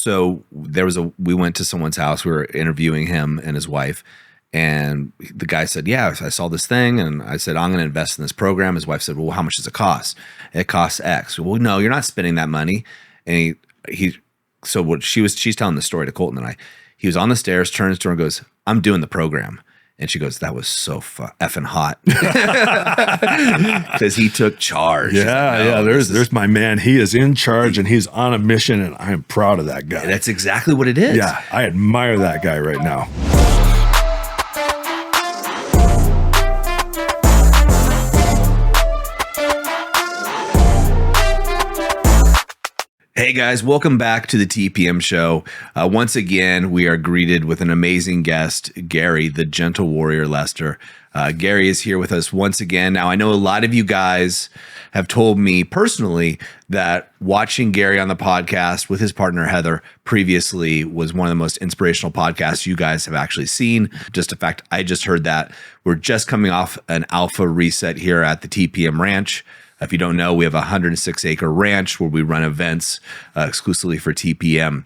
So we went to someone's house. We were interviewing him and his wife. And the guy said, yeah, I saw this thing. And I said, I'm going to invest in this program. His wife said, well, how much does it cost? It costs X. Well, no, you're not spending that money. And she's telling the story to Colton and I. He was on the stairs, turns to her and goes, I'm doing the program. And she goes, that was so effing hot. Because he took charge. Yeah, there's my man. He is in charge and he's on a mission, and I'm proud of that guy. That's exactly what it is. Yeah, I admire that guy right now. Hey guys, welcome back to the TPM Show. Once again, we are greeted with an amazing guest, Gary, the Gentle Warrior Lester. Gary is here with us once again. Now, I know a lot of you guys have told me personally that watching Gary on the podcast with his partner, Heather, previously was one of the most inspirational podcasts you guys have actually seen. Just a fact, I just heard that. We're just coming off an alpha reset here at the TPM Ranch. If you don't know, we have a 106-acre ranch where we run events exclusively for TPM.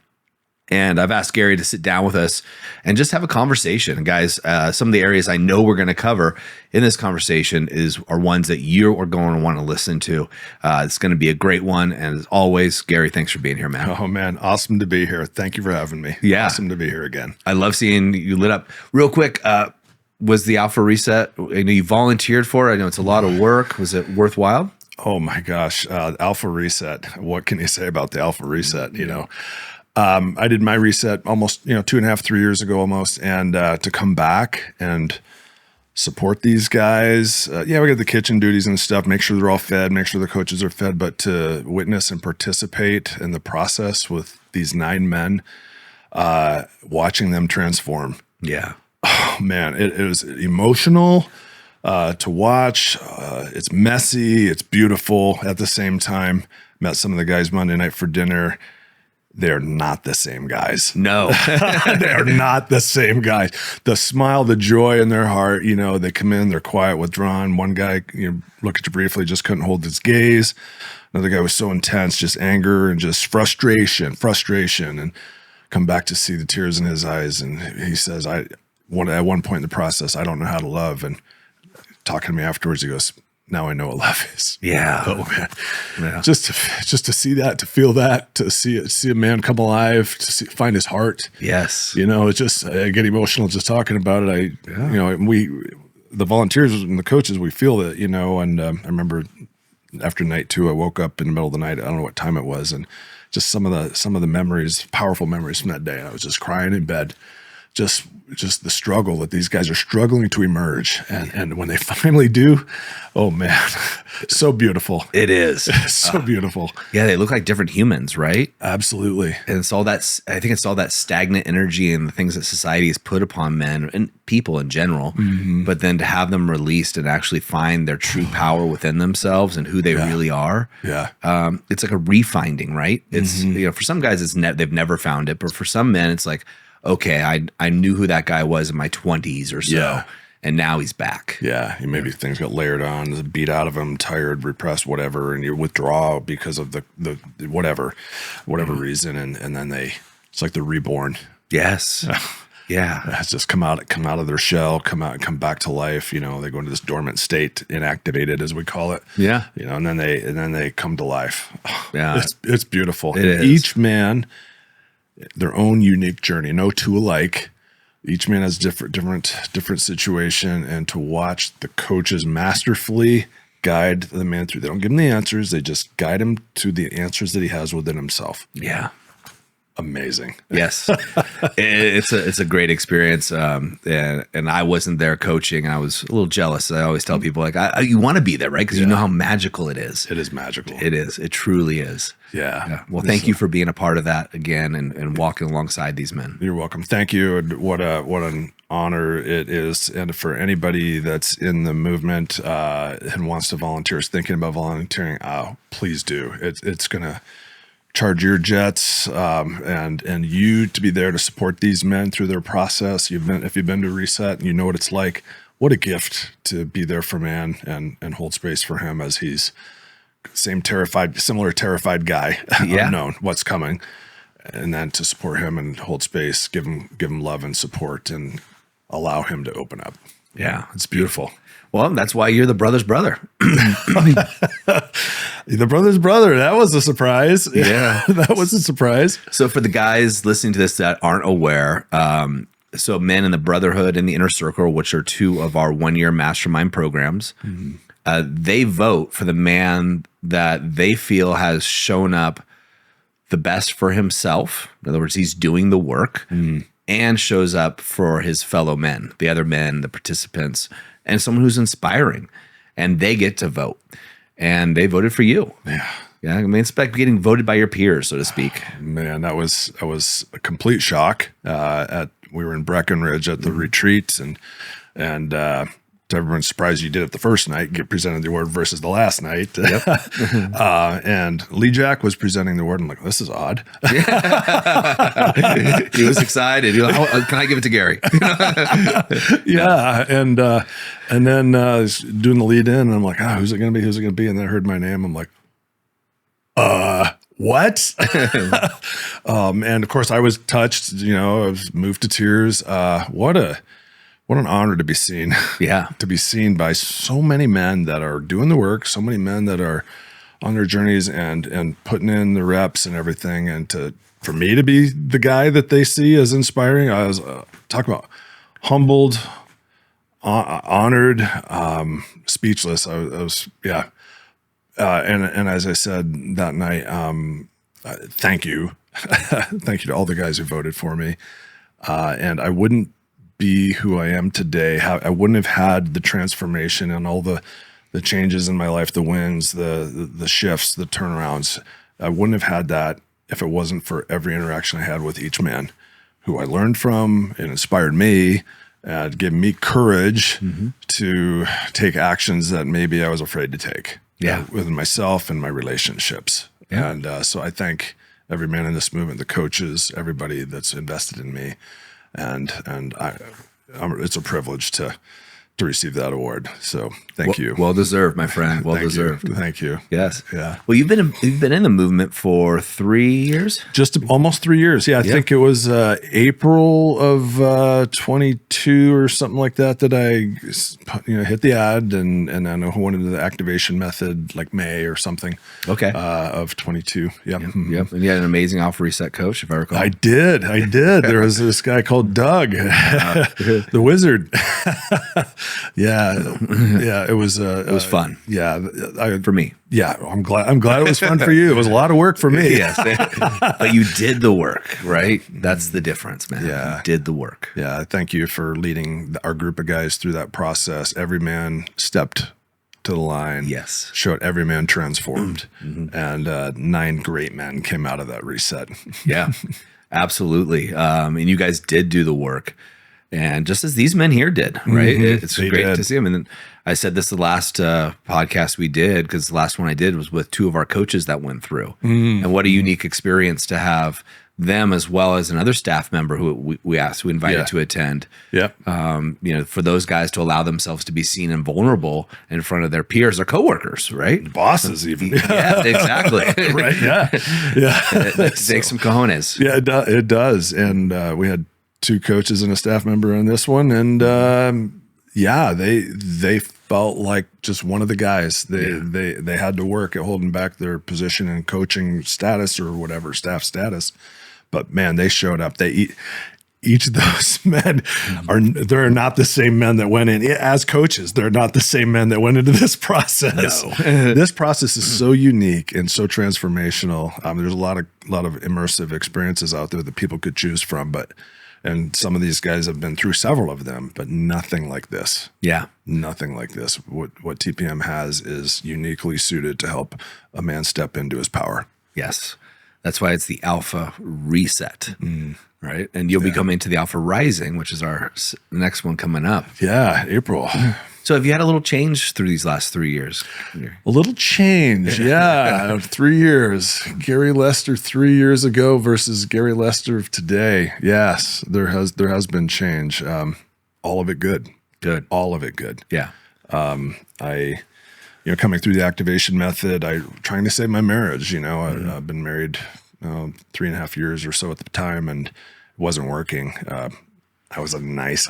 And I've asked Gary to sit down with us and just have a conversation. And guys, some of the areas I know we're going to cover in this conversation are ones that you are going to want to listen to. It's going to be a great one. And as always, Gary, thanks for being here, man. Oh, man. Awesome to be here. Thank you for having me. Yeah. Awesome to be here again. I love seeing you lit up. Real quick, was the Alpha Reset, I know you volunteered for it. I know it's a lot of work. Was it worthwhile? Oh my gosh. Alpha Reset. What can you say about the Alpha Reset? You know, I did my reset almost, 2.5, 3 years ago almost. And to come back and support these guys. We got the kitchen duties and stuff, make sure they're all fed, make sure the coaches are fed, but to witness and participate in the process with these 9 men, watching them transform. Yeah. Oh man, it was emotional. To watch. It's messy. It's beautiful at the same time. Met some of the guys Monday night for dinner. They're not the same guys. No. They're not the same guys. The smile, the joy in their heart, they come in, they're quiet, withdrawn. One guy, look at you briefly, just couldn't hold his gaze. Another guy was so intense, just anger and just frustration, and come back to see the tears in his eyes. And he says, at one point in the process, I don't know how to love. And talking to me afterwards, he goes, now I know what love is. Yeah. Oh man. Yeah. Just to see that, to feel that, to see a man come alive, to find his heart. Yes. It's just, I get emotional just talking about it. The volunteers and the coaches, we feel that, and I remember after night 2, I woke up in the middle of the night. I don't know what time it was. And just some of the memories, powerful memories from that day. And I was just crying in bed. Just the struggle that these guys are struggling to emerge. And when they finally do, oh man, so beautiful. It is. So beautiful. Yeah, they look like different humans, right? Absolutely. And it's all that, I think it's all that stagnant energy and the things that society has put upon men and people in general. Mm-hmm. But then to have them released and actually find their true power within themselves and who they really are. Yeah. It's like a refinding, right? It's, for some guys, they've never found it. But for some men, it's like, okay, I knew who that guy was in my 20s or so, and now he's back. Yeah, maybe things got layered on, beat out of him, tired, repressed, whatever, and you withdraw because of the whatever reason, and then it's like they're reborn. Yes. Yeah. It's just come out of their shell, come back to life. They go into this dormant state, inactivated as we call it. Yeah. And then they come to life. Yeah. It's beautiful. It is. Each man, their own unique journey, no two alike. Each man has different situation, and to watch the coaches masterfully guide the man through. They don't give him the answers; they just guide him to the answers that he has within himself. Yeah, amazing. Yes, it's a great experience. And I wasn't there coaching. I was a little jealous. I always tell people you want to be there, right? Because you know how magical it is. It is magical. It is. It truly is. Yeah. Well, thank you for being a part of that again and walking alongside these men. You're welcome. Thank you. And what an honor it is. And for anybody that's in the movement and wants to volunteer, is thinking about volunteering, please do. It's going to charge your jets and you to be there to support these men through their process. If you've been to Reset, you know what it's like. What a gift to be there for man and hold space for him as he's similar terrified guy, unknown what's coming. and then to support him and hold space, give him love and support, and allow him to open up. Yeah. It's beautiful. Well, that's why you're the brother's brother. The brother's brother. That was a surprise. Yeah. That was a surprise. So for the guys listening to this that aren't aware, so men in the Brotherhood and the Inner Circle, which are two of our 1-year mastermind programs, they vote for the man that they feel has shown up the best for himself. In other words, he's doing the work and shows up for his fellow men, the other men, the participants, and someone who's inspiring. And they get to vote. And they voted for you. Yeah. Yeah. I mean, it's like getting voted by your peers, so to speak. Man, that was a complete shock. We were in Breckenridge at the retreat, and to everyone's surprise, you did it the first night, get presented the award versus the last night. Yep. And Lee Jack was presenting the award. I'm like, this is odd. He was excited. He was like, oh, can I give it to Gary? Yeah. And then doing the lead in, and I'm like, who's it going to be? Who's it going to be? And then I heard my name. I'm like, what? And of course I was touched, I was moved to tears. What an honor to be seen. Yeah. To be seen by so many men that are doing the work, so many men that are on their journeys and putting in the reps and everything. And for me to be the guy that they see as inspiring, I was talk about humbled, honored, speechless. I was, yeah. And as I said that night, thank you. Thank you to all the guys who voted for me. And I wouldn't be who I am today. I wouldn't have had the transformation and all the changes in my life, the wins, the shifts, the turnarounds. I wouldn't have had that if it wasn't for every interaction I had with each man who I learned from. It inspired me and gave me courage to take actions that maybe I was afraid to take. Yeah. Within myself and my relationships. Yeah. And so I thank every man in this movement, the coaches, everybody that's invested in me. And it's a privilege to receive that award. So thank you. Well deserved, my friend. Well deserved. Thank you. Yes. Yeah. Well, you've been in the movement for 3 years. Just almost 3 years. Yeah. I think it was April of 22 or something like that I hit the ad, and then I wanted the activation method like May or something. Okay. Of 22. Yep. Yep. And you had an amazing Alpha Reset coach, if I recall. I did. There was this guy called Doug, the wizard. Yeah. Yeah. It was fun. Yeah. For me. Yeah. I'm glad it was fun for you. It was a lot of work for me. Yes. But you did the work, right? That's the difference, man. Yeah. You did the work. Yeah. Thank you for leading our group of guys through that process. Every man stepped to the line. Yes. Showed every man transformed. And 9 great men came out of that reset. Yeah, absolutely. And you guys did do the work. And just as these men here did, right? It's great to see them. And then I said this the last podcast we did, because the last one I did was with 2 of our coaches that went through. And what a unique experience to have them as well as another staff member who we invited to attend. Yeah. For those guys to allow themselves to be seen and vulnerable in front of their peers or coworkers, right? Bosses even. Yeah, exactly. Right. Yeah. Yeah. It takes some cojones. Yeah, it does. And we had 2 coaches and a staff member on this one. And they felt like just one of the guys. They had to work at holding back their position and coaching status or whatever, staff status. But man, they showed up. Each of those men they're not the same men that went in as coaches. They're not the same men that went into this process. No. This process is so unique and so transformational. There's a lot of immersive experiences out there that people could choose from, and some of these guys have been through several of them, but nothing like this. Yeah. Nothing like this. What TPM has is uniquely suited to help a man step into his power. Yes. That's why it's the Alpha Reset, right? And you'll be coming to the Alpha Rising, which is our next one coming up. Yeah, April. So have you had a little change through these last 3 years? A little change, yeah. 3 years. Gary Lester 3 years ago versus Gary Lester of today. Yes, there has been change. All of it good. Good. All of it good. Yeah. Coming through the activation method, trying to save my marriage. I've been married 3.5 years or so at the time, and it wasn't working. I was I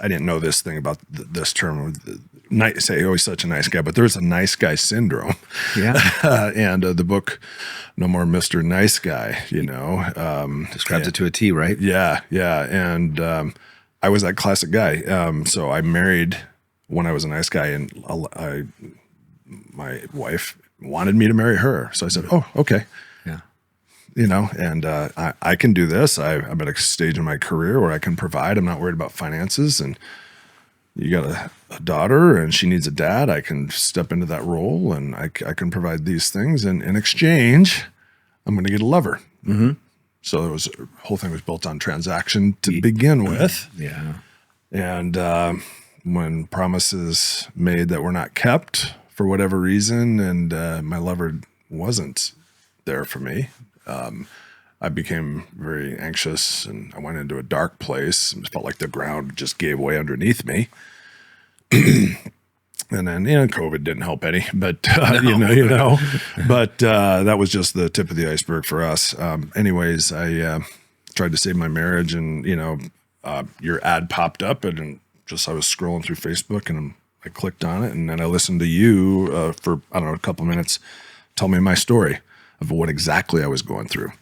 didn't know this thing about this term. Say, oh, he's such a nice guy, but there's a nice guy syndrome. Yeah. And the book, No More Mr. Nice Guy, Describes it to a T, right? Yeah. Yeah. And I was that classic guy. So I married when I was a nice guy, and my wife wanted me to marry her. So I said, oh, okay. Yeah. And I can do this. I'm at a stage in my career where I can provide. I'm not worried about finances. And you got a daughter and she needs a dad. I can step into that role, and I can provide these things. And in exchange, I'm going to get a lover. Mm-hmm. So the whole thing was built on transaction to begin with. Yeah. And when promises made that were not kept for whatever reason, and my lover wasn't there for me, I became very anxious, and I went into a dark place. It felt like the ground just gave way underneath me. And then, COVID didn't help any, but, but that was just the tip of the iceberg for us. Anyways, I tried to save my marriage, and, your ad popped up, and I was scrolling through Facebook, and I clicked on it, and then I listened to you for, a couple minutes, tell me my story of what exactly I was going through.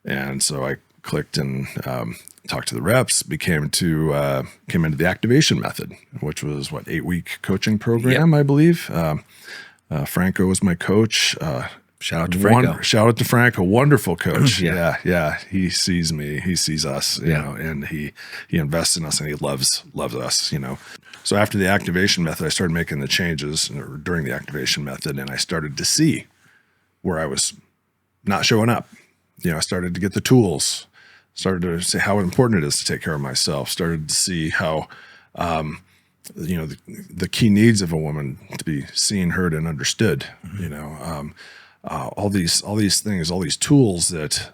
And so I clicked and talked to the reps, came into the activation method, which was 8-week coaching program, I believe. Franco was my coach. Shout out to Franco. Shout out to Franco, wonderful coach. Yeah. Yeah. He sees me, he sees us, and he invests in us, and he loves us, So after the activation method, I started making the changes during the activation method, and I started to see where I was not showing up. I started to get the tools, started to see how important it is to take care of myself, started to see how, the key needs of a woman to be seen, heard, and understood, all these things, all these tools that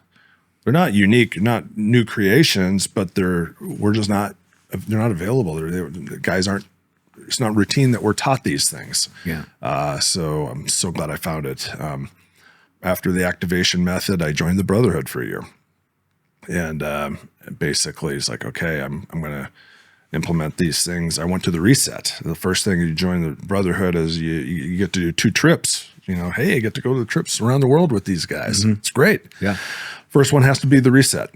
they're not unique, not new creations, but they're not available. The guys aren't, it's not routine that we're taught these things. Yeah. So I'm so glad I found it. After the activation method, I joined the Brotherhood for a year. And basically it's like, okay, I'm going to implement these things. I went to the reset. The first thing you join the Brotherhood is you get to do 2 trips. Hey, I get to go to the trips around the world with these guys. Mm-hmm. It's great. Yeah. First one has to be the reset.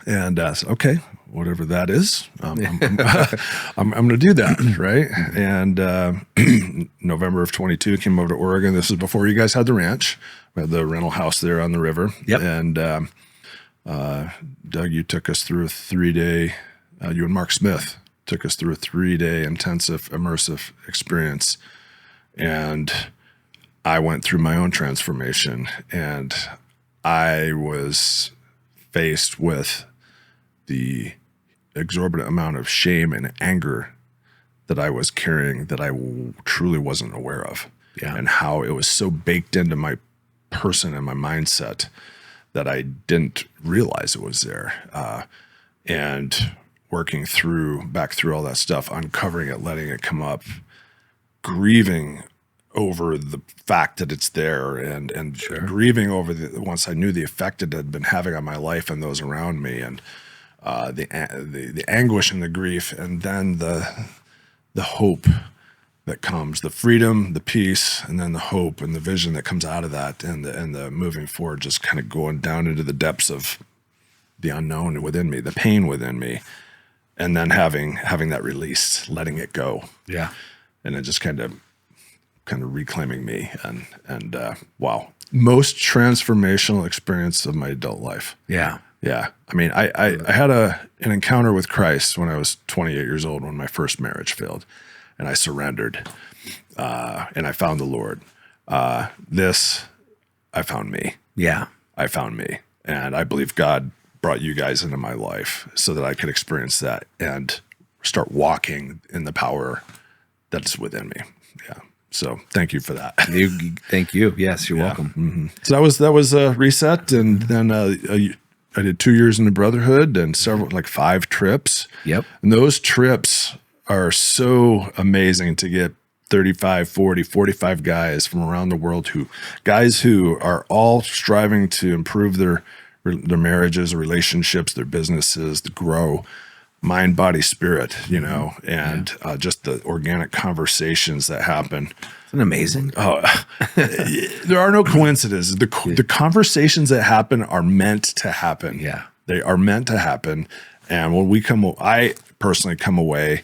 And okay, whatever that is, I'm going to do that, right? And November of 22, came over to Oregon. This is before you guys had the ranch. We had the rental house there on the river. Yep. And Doug, you took us through a 3-day, you and Mark Smith took us through a 3-day intensive, immersive experience. And I went through my own transformation, and I was faced with the exorbitant amount of shame and anger that I was carrying that I truly wasn't aware of. Yeah. And how it was so baked into my person and my mindset that I didn't realize it was there. And working back through all that stuff, uncovering it, letting it come up, grieving over the fact that it's there, and sure, grieving over once I knew the effect it had been having on my life and those around me, and the anguish and the grief, and then the hope that comes, the freedom, the peace, and then the hope and the vision that comes out of that, and the moving forward, just kind of going down into the depths of the unknown within me, the pain within me, and then having that release, letting it go. Yeah. And it just kind of reclaiming me, and wow, most transformational experience of my adult life. Yeah. Yeah. I mean, I had an encounter with Christ when I was 28 years old, when my first marriage failed, and I surrendered, and I found the Lord. I found me. Yeah. I found me. And I believe God brought you guys into my life so that I could experience that and start walking in the power that's within me. Yeah. So thank you for that. Thank you. Yes, you're welcome. Mm-hmm. So that was a reset, and then I did 2 years in the Brotherhood and 5 trips. Yep. And those trips are so amazing to get 35, 40, 45 guys from around the world guys who are all striving to improve their marriages, relationships, their businesses, to grow mind, body, spirit, and just the organic conversations that happen. Isn't it amazing? Oh, there are no coincidences. The conversations that happen are meant to happen. Yeah. They are meant to happen. And when I personally come away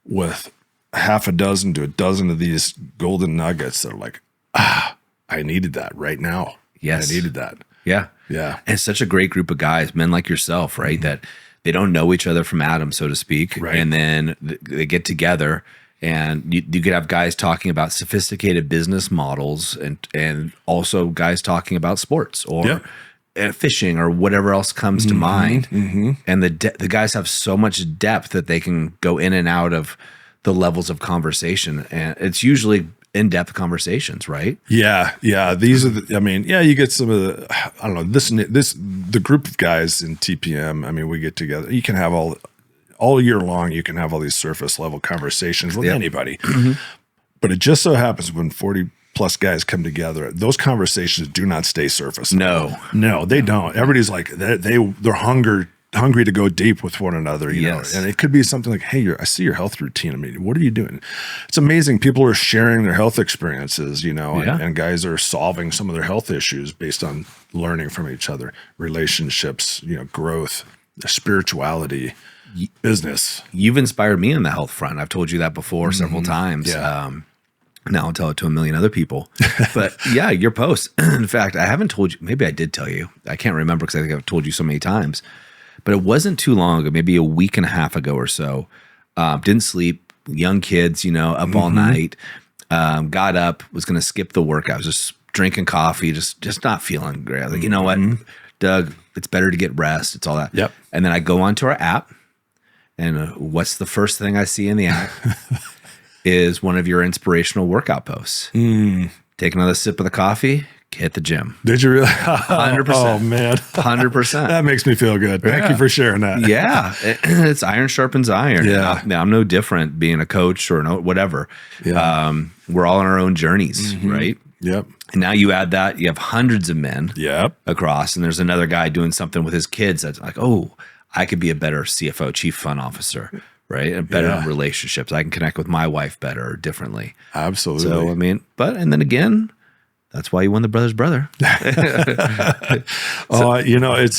with half a dozen to a dozen of these golden nuggets that are like, I needed that right now. Yes. I needed that. Yeah. Yeah. And it's such a great group of guys, men like yourself, right? That they don't know each other from Adam, so to speak. Right. And then they get together and you could have guys talking about sophisticated business models and also guys talking about sports or fishing or whatever else comes to mind. And the guys have so much depth that they can go in and out of the levels of conversation. And it's usually in-depth conversations, right? Yeah. These are you get some of the, I don't know, the group of guys in TPM, we get together. You can have all year long, you can have all these surface level conversations with anybody. But it just so happens when 40 plus guys come together, those conversations do not stay surface level. No, they don't. Everybody's like, they're hungry to go deep with one another, you know, and it could be something like, hey, I see your health routine. What are you doing? It's amazing. People are sharing their health experiences, and guys are solving some of their health issues based on learning from each other, relationships, growth, spirituality, business. You've inspired me on the health front. I've told you that before several times. Yeah. Now I'll tell it to a million other people. But yeah, your posts. In fact, I haven't told you. Maybe I did tell you. I can't remember because I think I've told you so many times. But it wasn't too long ago, maybe a week and a half ago or so. Didn't sleep, young kids, up all night. Got up, was going to skip the workout. I was just drinking coffee, just not feeling great. I was like, you know what, Doug, it's better to get rest. It's all that. Yep. And then I go onto our app, and what's the first thing I see in the app? Is one of your inspirational workout posts. Take another sip of the coffee, hit the gym. Did you really? 100%. Oh, man. 100%. That makes me feel good. Thank you for sharing that. Yeah. It's iron sharpens iron. Yeah. Now, I'm no different being a coach or whatever. Yeah. We're all on our own journeys, right? Yep. And now you add that, you have hundreds of men Yep. across, and there's another guy doing something with his kids that's like, oh, I could be a better CFO, chief fund officer, right? And better relationships. I can connect with my wife better or differently. Absolutely. So, and then again, that's why you won the Brother's Brother. It's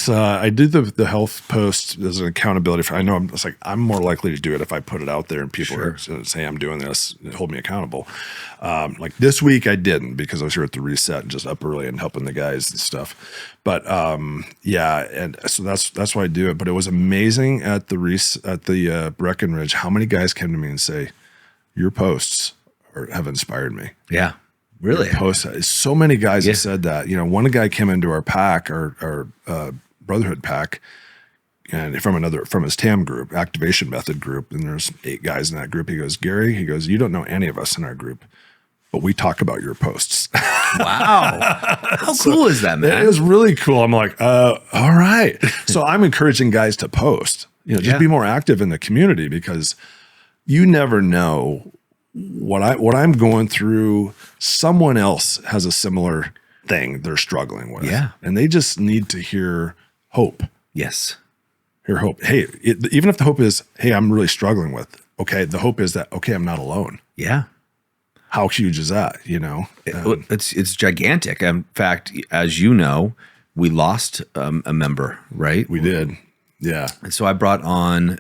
I did the health post as an accountability. I'm more likely to do it if I put it out there and people are say I'm doing this, hold me accountable. Like this week I didn't because I was here at the reset and just up early and helping the guys and stuff. But and so that's why I do it. But it was amazing at the Breckenridge how many guys came to me and say, your posts have inspired me. Yeah. Really? So many guys have said that. One guy came into our pack, our Brotherhood pack, and from his TAM group, Activation Method group, and there's 8 guys in that group. He goes, Gary, you don't know any of us in our group, but we talk about your posts. Wow. How cool is that, man? It was really cool. I'm like, all right. So I'm encouraging guys to post, just be more active in the community because you never know what I'm going through. Someone else has a similar thing they're struggling with. Yeah. And they just need to hear hope. Yes. Hear hope. Hey, even if the hope is, hey, I'm really struggling with, okay, the hope is that, okay, I'm not alone. Yeah. How huge is that? It's gigantic. In fact, as you know, we lost a member, right? We did. Yeah. And so I brought on,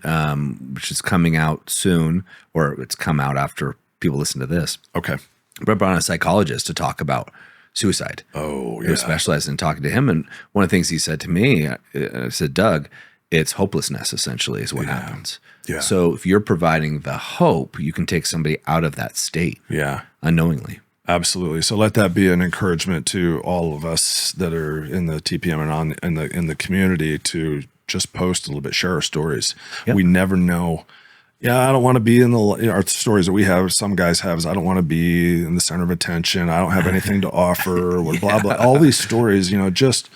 which is coming out soon, or it's come out after people listen to this. Okay. But I brought on a psychologist to talk about suicide. Oh, yeah. Who specialized in talking to him. And one of the things he said to me, I said, Doug, it's hopelessness essentially is what happens. Yeah. So if you're providing the hope, you can take somebody out of that state. Yeah. Unknowingly. Absolutely. So let that be an encouragement to all of us that are in the TPM and in the community to just post a little bit, share our stories. Yep. We never know. Yeah, I don't want to be in our stories that we have. Some guys have is I don't want to be in the center of attention. I don't have anything to offer. Or blah blah. All these stories, just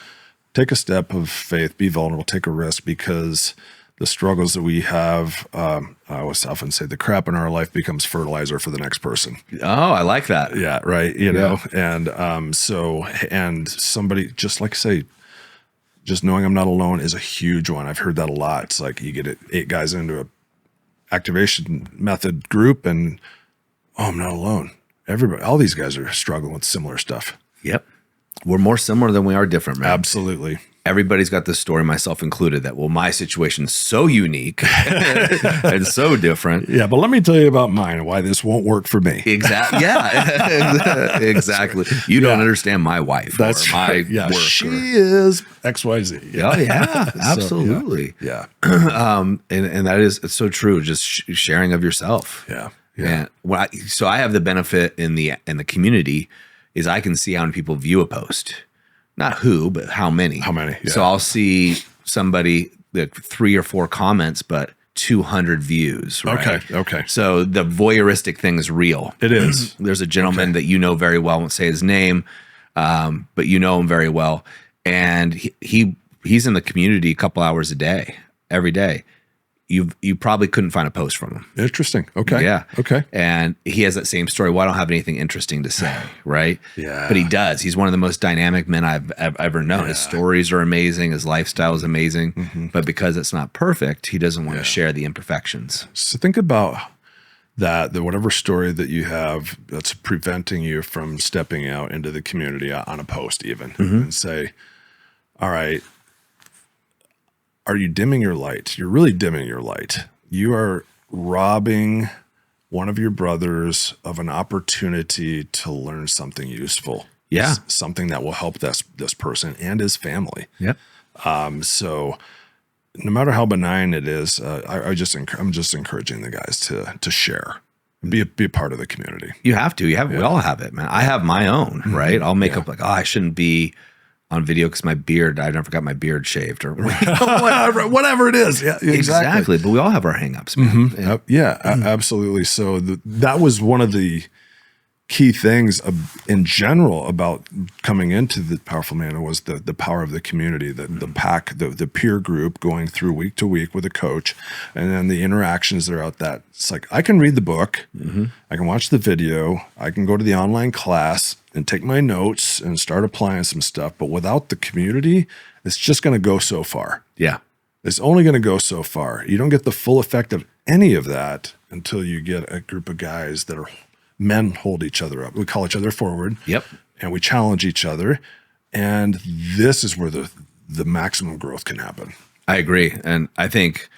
take a step of faith, be vulnerable, take a risk because the struggles that we have, I always often say the crap in our life becomes fertilizer for the next person. Oh, I like that. Yeah. Right. You know, and somebody, just like I say, just knowing I'm not alone is a huge one. I've heard that a lot. It's like you get 8 guys into a activation method group and, oh, I'm not alone. Everybody, all these guys are struggling with similar stuff. Yep. We're more similar than we are different, man. Absolutely. Everybody's got this story, myself included, that, well, my situation's so unique and so different. Yeah, but let me tell you about mine and why this won't work for me. Exactly. Yeah, exactly. You don't understand my wife. That's or my right. Yeah, work she is XYZ. Yeah. Oh, yeah, absolutely. Yeah. And that is, it's so true. Just sharing of yourself. Yeah. And so I have the benefit in the community is I can see how many people view a post. Not who, but how many. How many? Yeah. So I'll see somebody, 3 or 4 comments, but 200 views. Right? Okay. So the voyeuristic thing is real. It is. There's a gentleman that you know very well. I won't say his name, but you know him very well. And he's in the community a couple hours a day, every day. You probably couldn't find a post from him. Interesting. Okay. Yeah. Okay. And he has that same story. Well, I don't have anything interesting to say, right? Yeah. But he does. He's one of the most dynamic men I've ever known. Yeah. His stories are amazing. His lifestyle is amazing. Mm-hmm. But because it's not perfect, he doesn't want to share the imperfections. So think about that whatever story that you have that's preventing you from stepping out into the community on a post even and say, all right, are you dimming your light? You're really dimming your light. You are robbing one of your brothers of an opportunity to learn something useful. Yeah. Something that will help this person and his family. Yep. So no matter how benign it is, I'm just encouraging the guys to share. Be a part of the community. You have to. We all have it, man. I have my own, right? I'll make up like, oh, I shouldn't be on video because my beard, I never got my beard shaved or whatever it is. Yeah, exactly. But we all have our hangups, man. Absolutely. So that was one of the key things in general about coming into the Powerful Man was the power of the community, the pack, the peer group going through week to week with a coach, and then the interactions that are out that it's like, I can read the book, I can watch the video, I can go to the online class and take my notes and start applying some stuff. But without the community, it's just going to go so far. Yeah. It's only going to go so far. You don't get the full effect of any of that until you get a group of guys that are men hold each other up. We call each other forward. Yep. And we challenge each other. And this is where the maximum growth can happen. I agree. And I think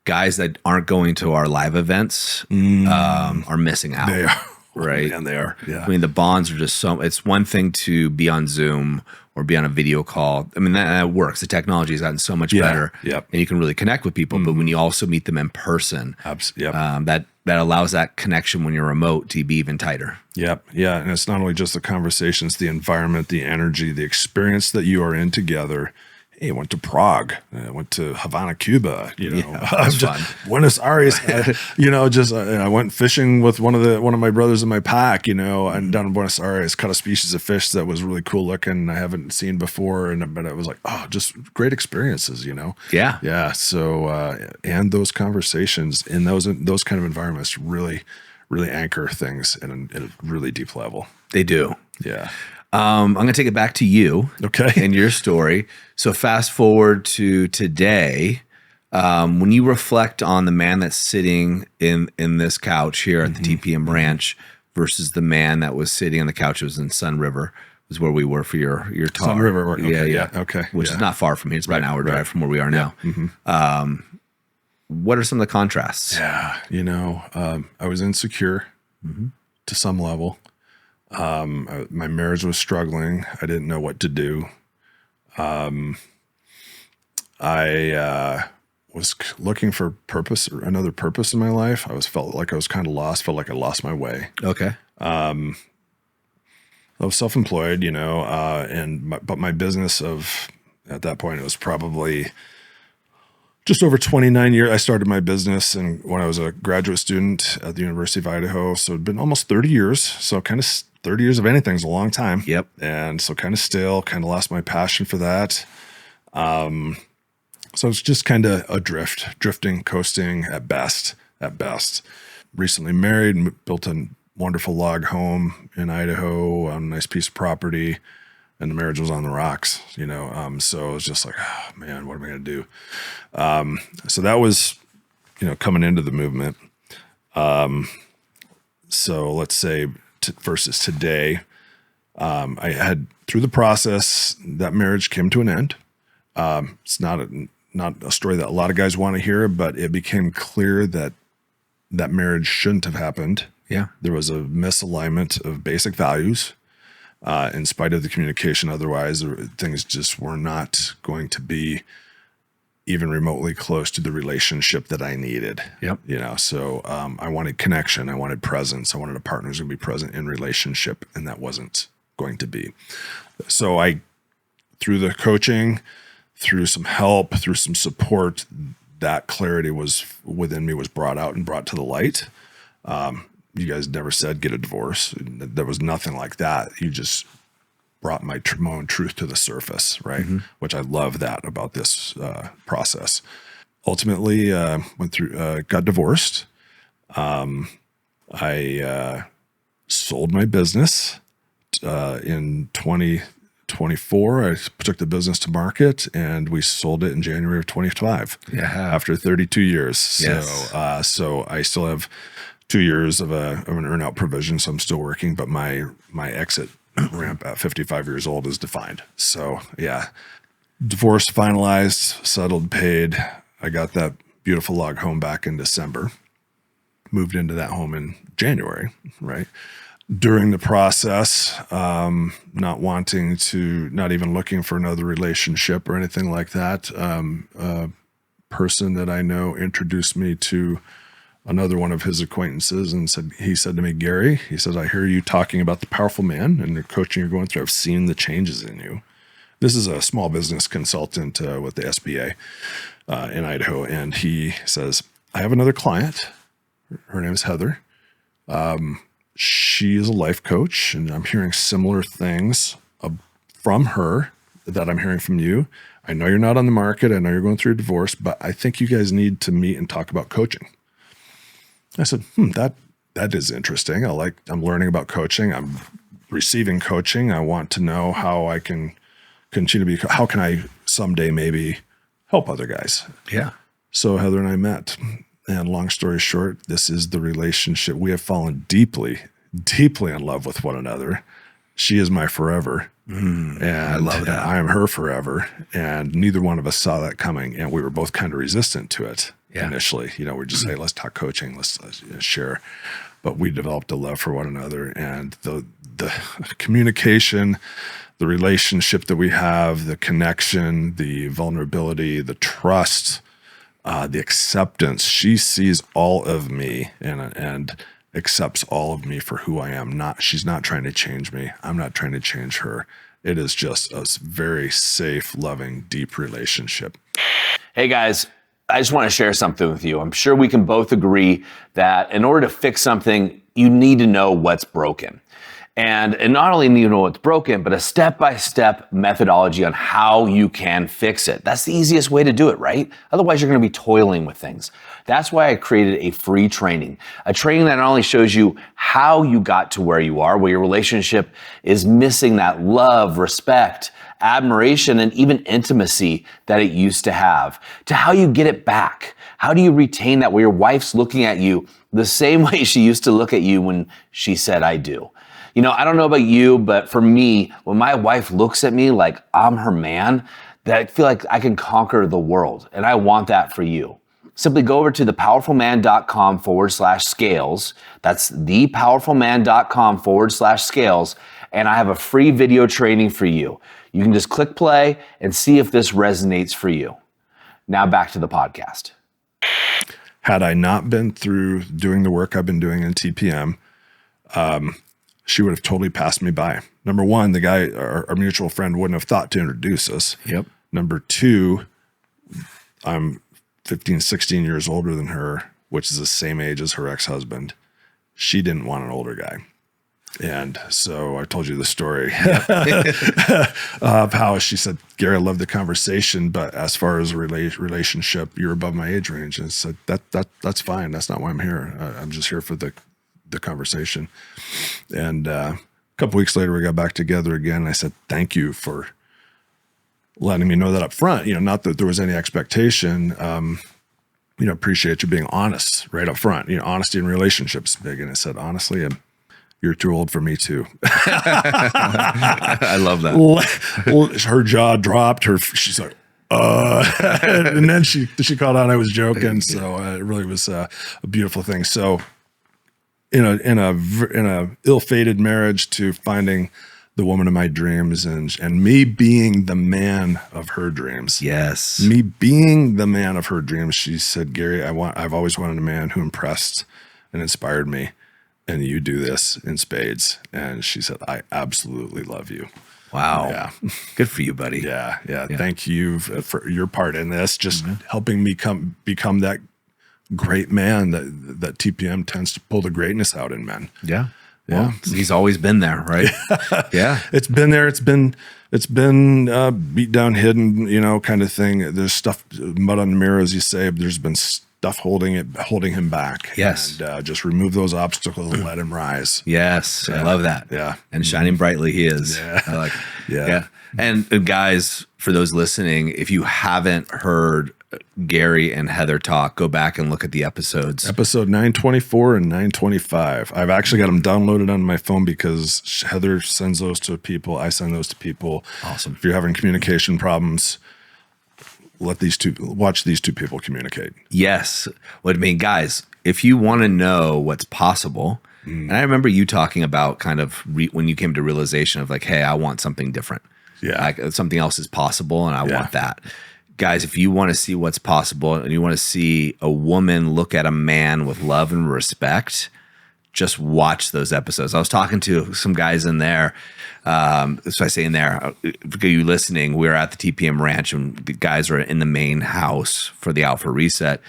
guys that aren't going to our live events are missing out. They are. Right. And they are. Yeah. I mean, the bonds are just it's one thing to be on Zoom or be on a video call. I mean, that works. The technology has gotten so much better. Yep. And you can really connect with people. But when you also meet them in person, that allows that connection when you're remote to be even tighter. Yep. Yeah. And it's not only just the conversations, the environment, the energy, the experience that you are in together. Hey, I went to Prague. I went to Havana, Cuba. Fun. Buenos Aires. I went fishing with one of my brothers in my pack. And down in Buenos Aires, caught a species of fish that was really cool looking. I haven't seen before, but I was like, oh, just great experiences. Yeah, yeah. So and those conversations in those kind of environments really, really anchor things at a really deep level. They do. Yeah. I'm going to take it back to you. Okay. And your story. So fast forward to today, when you reflect on the man that's sitting in this couch here at the TPM ranch versus the man that was sitting on the couch, it was in Sun River, was where we were for your talk. Sun River. Okay, yeah. Okay. Which is not far from here. It's about an hour drive from where we are now. What are some of the contrasts? Yeah. I was insecure to some level. My marriage was struggling. I didn't know what to do. I was looking for purpose or another purpose in my life. Felt like I was kind of lost, felt like I lost my way. Okay. I was self-employed, but my business at that point, it was probably just over 29 years. I started my business when I was a graduate student at the University of Idaho. So it'd been almost 30 years. So kind of 30 years of anything is a long time. Yep. And so kind of lost my passion for that. So it's just kind of drifting, coasting at best. Recently married, built a wonderful log home in Idaho on a nice piece of property, and the marriage was on the rocks, so it was just like, oh man, what am I going to do? So that was, coming into the movement. So let's say versus today, I had, through the process, that marriage came to an end. It's not a story that a lot of guys want to hear, but it became clear that marriage shouldn't have happened. Yeah. There was a misalignment of basic values, in spite of the communication. Otherwise, things just were not going to be even remotely close to the relationship that I needed. Yep. So I wanted connection. I wanted presence. I wanted a partner who's going to be present in relationship, and that wasn't going to be. So through the coaching, through some help, through some support, that clarity was within me was brought out and brought to the light. You guys never said get a divorce. There was nothing like that. You just brought my own truth to the surface, right? Mm-hmm. Which I love that about this process. Ultimately, went through, got divorced. I sold my business in 2024. I took the business to market, and we sold it in January of 25. Yeah, after 32 years. Yes. So I still have 2 years of an earnout provision, so I'm still working, but my exit ramp at 55 years old is defined. So yeah, divorce finalized, settled, paid. I got that beautiful log home back in December. Moved into that home in January, right? During the process, not even looking for another relationship or anything like that. A person that I know introduced me to another one of his acquaintances, and he said to me, Gary, he says, I hear you talking about the powerful man and the coaching you're going through. I've seen the changes in you. This is a small business consultant with the SBA in Idaho. And he says, I have another client. Her name is Heather. She is a life coach, and I'm hearing similar things from her that I'm hearing from you. I know you're not on the market. I know you're going through a divorce, but I think you guys need to meet and talk about coaching. I said, that is interesting. I'm learning about coaching. I'm receiving coaching. I want to know how I can continue to how can I someday maybe help other guys? Yeah. So Heather and I met, and long story short, this is the relationship. We have fallen deeply, deeply in love with one another. She is my forever. And I love that. I am her forever. And neither one of us saw that coming. And we were both kind of resistant to it initially. We're just saying, let's talk coaching, let's share. But we developed a love for one another. And the communication, the relationship that we have, the connection, the vulnerability, the trust, the acceptance. She sees all of me and accepts all of me for who I am. She's not trying to change me. I'm not trying to change her. It is just a very safe, loving, deep relationship. Hey guys, I just want to share something with you. I'm sure we can both agree that in order to fix something, you need to know what's broken. And not only need to know what's broken, but a step-by-step methodology on how you can fix it. That's the easiest way to do it, right? Otherwise, you're going to be toiling with things. That's why I created a free training, a training that not only shows you how you got to where you are, where your relationship is missing that love, respect, admiration, and even intimacy that it used to have, to how you get it back. How do you retain that where your wife's looking at you the same way she used to look at you when she said, I do? I don't know about you, but for me, when my wife looks at me like I'm her man, that I feel like I can conquer the world. And I want that for you. Simply go over to thepowerfulman.com/scales. That's thepowerfulman.com/scales. And I have a free video training for you. You can just click play and see if this resonates for you. Now back to the podcast. Had I not been through doing the work I've been doing in TPM, she would have totally passed me by. Number one, the guy, our mutual friend, wouldn't have thought to introduce us. Yep. Number two, I'm 15, 16 years older than her, which is the same age as her ex-husband. She didn't want an older guy. And so I told you the story of how she said, Gary, I love the conversation, but as far as a relationship, you're above my age range. And I said, that's fine. That's not why I'm here. I'm just here for the conversation. And a couple weeks later, we got back together again. And I said, thank you for letting me know that up front, not that there was any expectation. Appreciate you being honest right up front. Honesty in relationships is big. And I said, honestly, you're too old for me too. I love that. Well, her jaw dropped. She's like, and then she called out I was joking. So it really was a beautiful thing. So in a ill-fated marriage to finding the woman of my dreams and me being the man of her dreams. Yes. Me being the man of her dreams. She said, Gary, I've always wanted a man who impressed and inspired me. And you do this in spades. And she said, I absolutely love you. Wow. Yeah. Good for you, buddy. Yeah. Thank you for your part in this, just helping me become that great man that TPM tends to pull the greatness out in men. Yeah. Well, he's always been there, right? Yeah. It's been there. It's been beat down, hidden, kind of thing. There's stuff, mud on the mirror, as you say. There's been stuff holding him back. Yes. And just remove those obstacles and let him rise. Yes. I love that. Yeah. And shining brightly he is. Yeah. I like it. Yeah. And guys, for those listening, if you haven't heard Gary and Heather talk, go back and look at the episodes. Episode 924 and 925. I've actually got them downloaded on my phone because Heather sends those to people. I send those to people. Awesome. If you're having communication problems, watch these two people communicate. Yes. What I mean, guys, if you want to know what's possible, and I remember you talking about kind of when you came to realization of like, hey, I want something different. Yeah. Like something else is possible and I want that. Guys, if you want to see what's possible and you want to see a woman look at a man with love and respect, just watch those episodes. I was talking to some guys in there. So I say in there, for you listening, we were at the TPM ranch and the guys are in the main house for the Alpha Reset.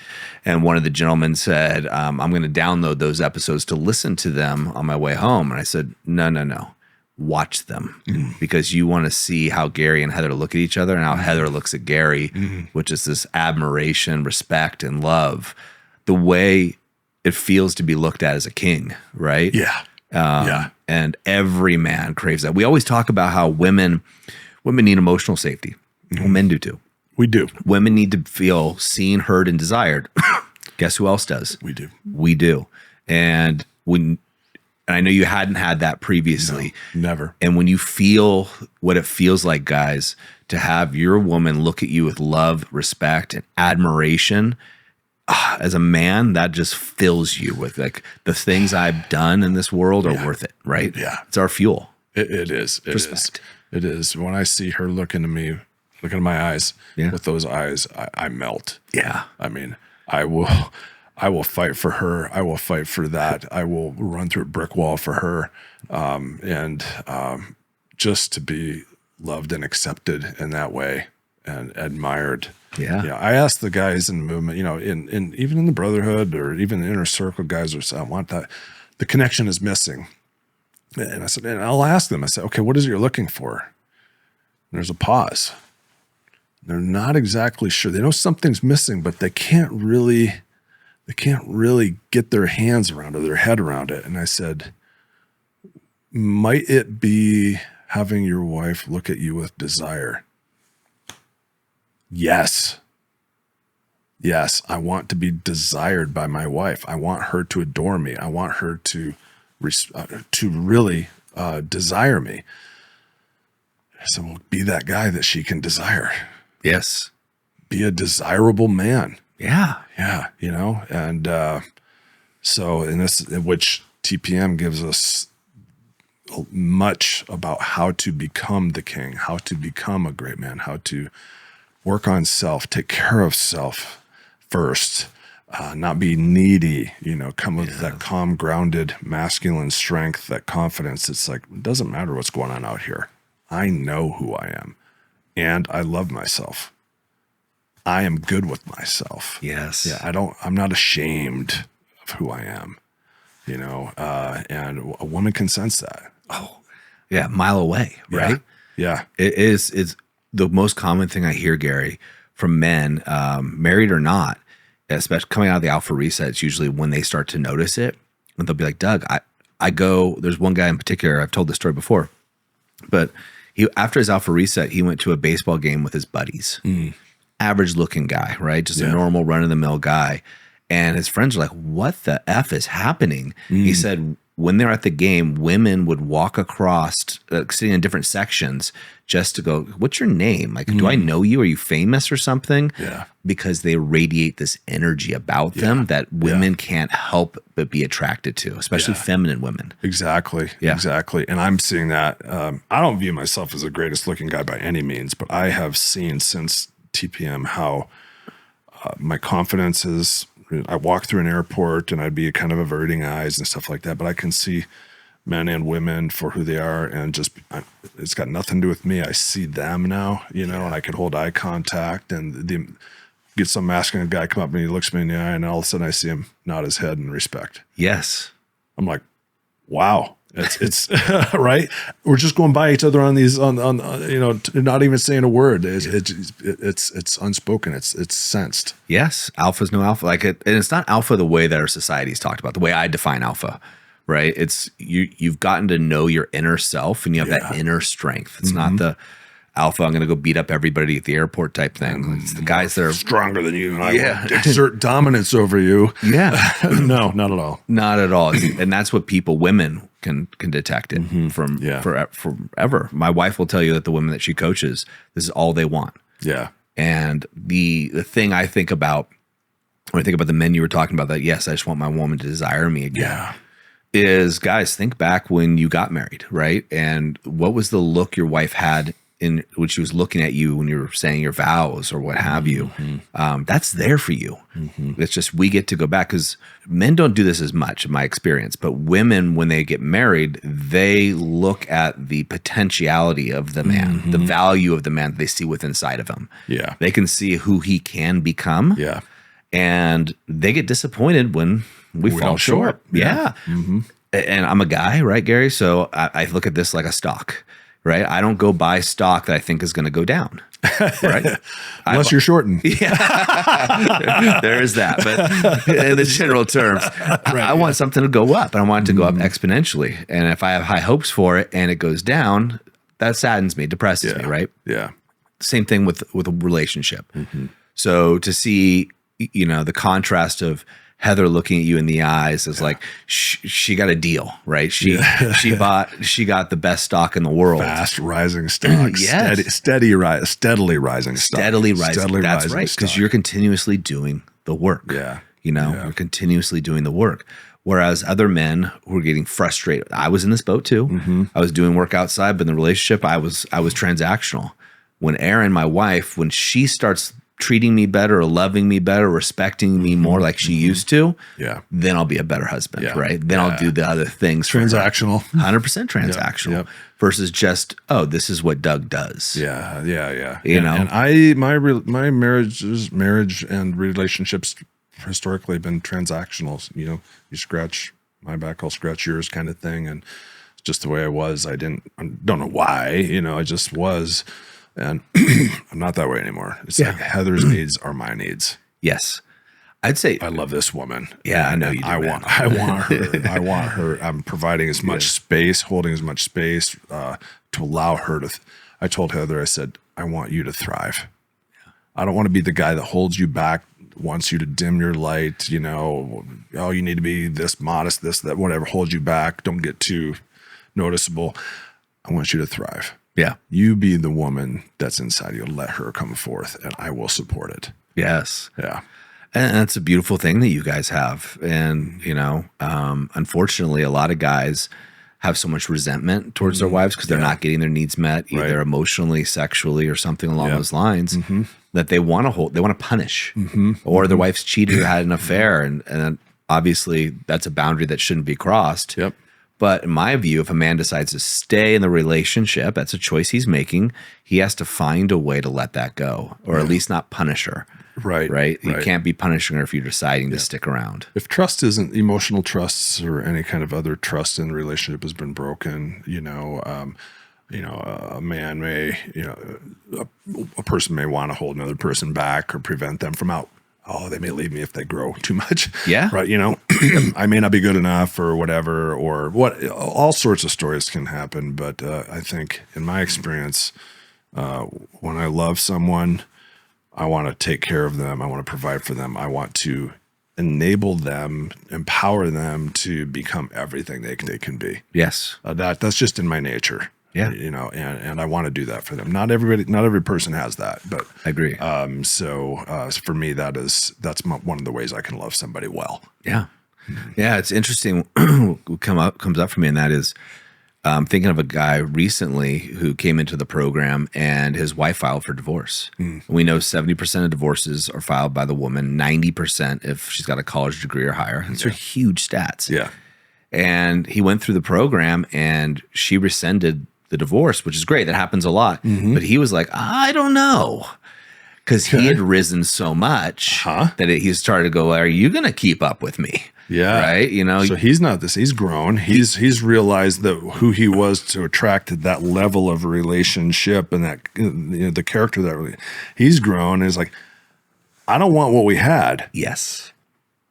And one of the gentlemen said, I'm going to download those episodes to listen to them on my way home. And I said, no. Watch them because you want to see how Gary and Heather look at each other and how Heather looks at Gary, which is this admiration, respect, and love. The way it feels to be looked at as a king, right? Yeah. And every man craves that. We always talk about how women need emotional safety. Well, men do too. We do. Women need to feel seen, heard, and desired. Guess who else does? We do. We do. And I know you hadn't had that previously. No, never. And when you feel what it feels like, guys, to have your woman look at you with love, respect, and admiration, as a man, that just fills you with like the things I've done in this world are worth it, right? Yeah. It's our fuel. It is. Respect. It is. When I see her looking at me, looking at my eyes, with those eyes, I melt. Yeah. I mean, I will fight for her. I will fight for that. I will run through a brick wall for her. And just to be loved and accepted in that way and admired. Yeah. I asked the guys in the movement, in even in the Brotherhood or even the inner circle guys I want that. The connection is missing. And I said, and I'll ask them, I said, okay, what is it you're looking for? And there's a pause. They're not exactly sure. They know something's missing, but they can't really get their hands around it, their head around it. And I said, might it be having your wife look at you with desire? Yes. I want to be desired by my wife. I want her to adore me. I want her to really desire me. So well, be that guy that she can desire. Yes. Be a desirable man. Yeah. Yeah, and so in this, which TPM gives us much about how to become the king, how to become a great man, how to work on self, take care of self first, not be needy, come with that calm, grounded, masculine strength, that confidence. It's like, it doesn't matter what's going on out here. I know who I am and I love myself. I am good with myself. Yes. Yeah. I'm not ashamed of who I am. you know, and a woman can sense that. Yeah, mile away, right? Yeah. It's the most common thing I hear, Gary, from men, married or not, especially coming out of the alpha reset. It's usually when they start to notice it, and they'll be like, Doug, I go, there's one guy in particular, I've told this story before, but after his alpha reset, he went to a baseball game with his buddies. Average looking guy, right? Just a normal run of the mill guy. And his friends are like, what the F is happening? He said, when they're at the game, women would walk across, sitting in different sections just to go, what's your name? Like, do I know you? Are you famous or something? Yeah. Because they radiate this energy about them that women can't help but be attracted to, especially feminine women. Exactly. Yeah. Exactly. And I'm seeing that. I don't view myself as the greatest looking guy by any means, but I have seen since TPM how my confidence is. I walk through an airport and I'd be kind of averting eyes and stuff like that, but I can see men and women for who they are, and just it's got nothing to do with me. I see them now, you know, and I can hold eye contact and get some masculine guy come up and he looks me in the eye, and all of a sudden I see him nod his head in respect. Yes. I'm like, wow. It's right. We're just going by each other on these, on you know, not even saying a word. It's unspoken. It's sensed. Yes, alpha's no alpha. Like and it's not alpha the way that our society's talked about. The way I define alpha, right? It's you've gotten to know your inner self, and you have that inner strength. It's not the alpha, I'm going to go beat up everybody at the airport type thing. It's the guys that are stronger than you, and I will exert dominance over you. Yeah, no, not at all. Not at all. And that's what women can detect it from forever. My wife will tell you that the women that she coaches, this is all they want. Yeah. And the thing I think about when I think about the men you were talking about, that yes, I just want my woman to desire me again, is guys, think back when you got married, right? And what was the look your wife had in when she was looking at you when you were saying your vows or what have you? That's there for you. It's just we get to go back, because men don't do this as much in my experience, but women, when they get married, they look at the potentiality of the man, the value of the man that they see within inside of him. Yeah. They can see who he can become. Yeah. And they get disappointed when we fall short. Yeah. And I'm a guy, right, Gary? So I look at this like a stock. Right, I don't go buy stock that I think is going to go down. Right, unless you're shorting. Yeah, there is that. But in the general terms, I want something to go up, and I want it to go up exponentially. And if I have high hopes for it and it goes down, that saddens me, depresses me. Right. Yeah. Same thing with a relationship. So to see, you know, the contrast of Heather looking at you in the eyes is like she got a deal, right? She got the best stock in the world. Fast rising stock. Steadily rising stock. Steadily rising. That's right, because you're continuously doing the work. Yeah. You know, you're continuously doing the work. Whereas other men who are getting frustrated, I was in this boat too. I was doing work outside, but in the relationship, I was transactional. When Erin, my wife, when she starts treating me better or loving me better, respecting me more like she used to, then I'll be a better husband, right? Then I'll do the other things. Transactional. 100% transactional versus just, oh, this is what Doug does. Yeah. You know? And my marriage and relationships historically have been transactional. You know, you scratch my back, I'll scratch yours kind of thing. And it's just the way I was. I don't know why, you know, I just was. And I'm not that way anymore. It's like Heather's needs are my needs. Yes. I'd say I love this woman. Yeah, I know you do. I want her. I want her. I'm providing as much space, holding as much space to allow her to. I told Heather, I said, I want you to thrive. I don't want to be the guy that holds you back, wants you to dim your light. You know, oh, you need to be this modest, this, that, whatever, hold you back. Don't get too noticeable. I want you to thrive. Yeah. You be the woman that's inside you. Let her come forth and I will support it. Yes. Yeah. And that's a beautiful thing that you guys have. And, you know, unfortunately, a lot of guys have so much resentment towards their wives because they're not getting their needs met, either emotionally, sexually, or something along those lines, that they want to punish, or their wife's cheated or had an affair. And obviously that's a boundary that shouldn't be crossed. Yep. But in my view, if a man decides to stay in the relationship, that's a choice he's making. He has to find a way to let that go, or at least not punish her. Right. Right. You can't be punishing her if you're deciding to stick around. If trust isn't emotional trusts or any kind of other trust in the relationship has been broken, a man may, a person may want to hold another person back or prevent them from they may leave me if they grow too much. Yeah. Right. I may not be good enough or whatever, or all sorts of stories can happen. But I think in my experience, when I love someone, I want to take care of them. I want to provide for them. I want to enable them, empower them to become everything they can be. Yes. That's just in my nature. Yeah. And I want to do that for them. Not every person has that, but I agree. So for me, that's one of the ways I can love somebody well. Yeah. Yeah. It's interesting. What comes up for me, and that is, I'm thinking of a guy recently who came into the program and his wife filed for divorce. We know 70% of divorces are filed by the woman, 90% if she's got a college degree or higher. These are huge stats. Yeah. And he went through the program and she rescinded the divorce, which is great. That happens a lot. But he was like, I don't know. Because he had risen so much that he started to go, are you going to keep up with me? Yeah. Right. So he's not this. He's grown. He's realized that who he was to attract that level of relationship and that the character that he's grown is like, I don't want what we had. Yes.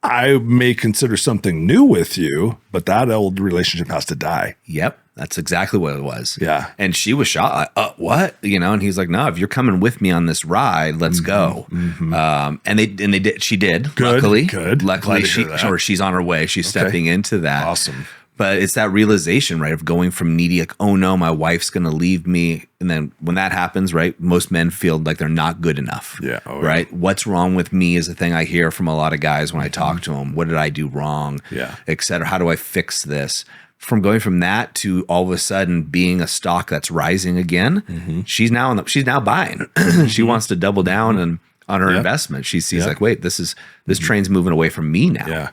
I may consider something new with you, but that old relationship has to die. Yep. That's exactly what it was. Yeah. And she was shocked. What? And he's like, no, if you're coming with me on this ride, let's go. And they did. She did. Good, luckily. good. Luckily, Glad to hear that. she's on her way. She's stepping into that. Awesome. But it's that realization, right, of going from needy, like, oh no, my wife's going to leave me. And then when that happens, right, most men feel like they're not good enough. Yeah. Right. What's wrong with me is the thing I hear from a lot of guys when I talk to them. What did I do wrong? Yeah. Et cetera. How do I fix this? From going from that to all of a sudden being a stock that's rising again, she's now buying. She wants to double down on her investment. She sees like, wait, this train's moving away from me now. Yeah.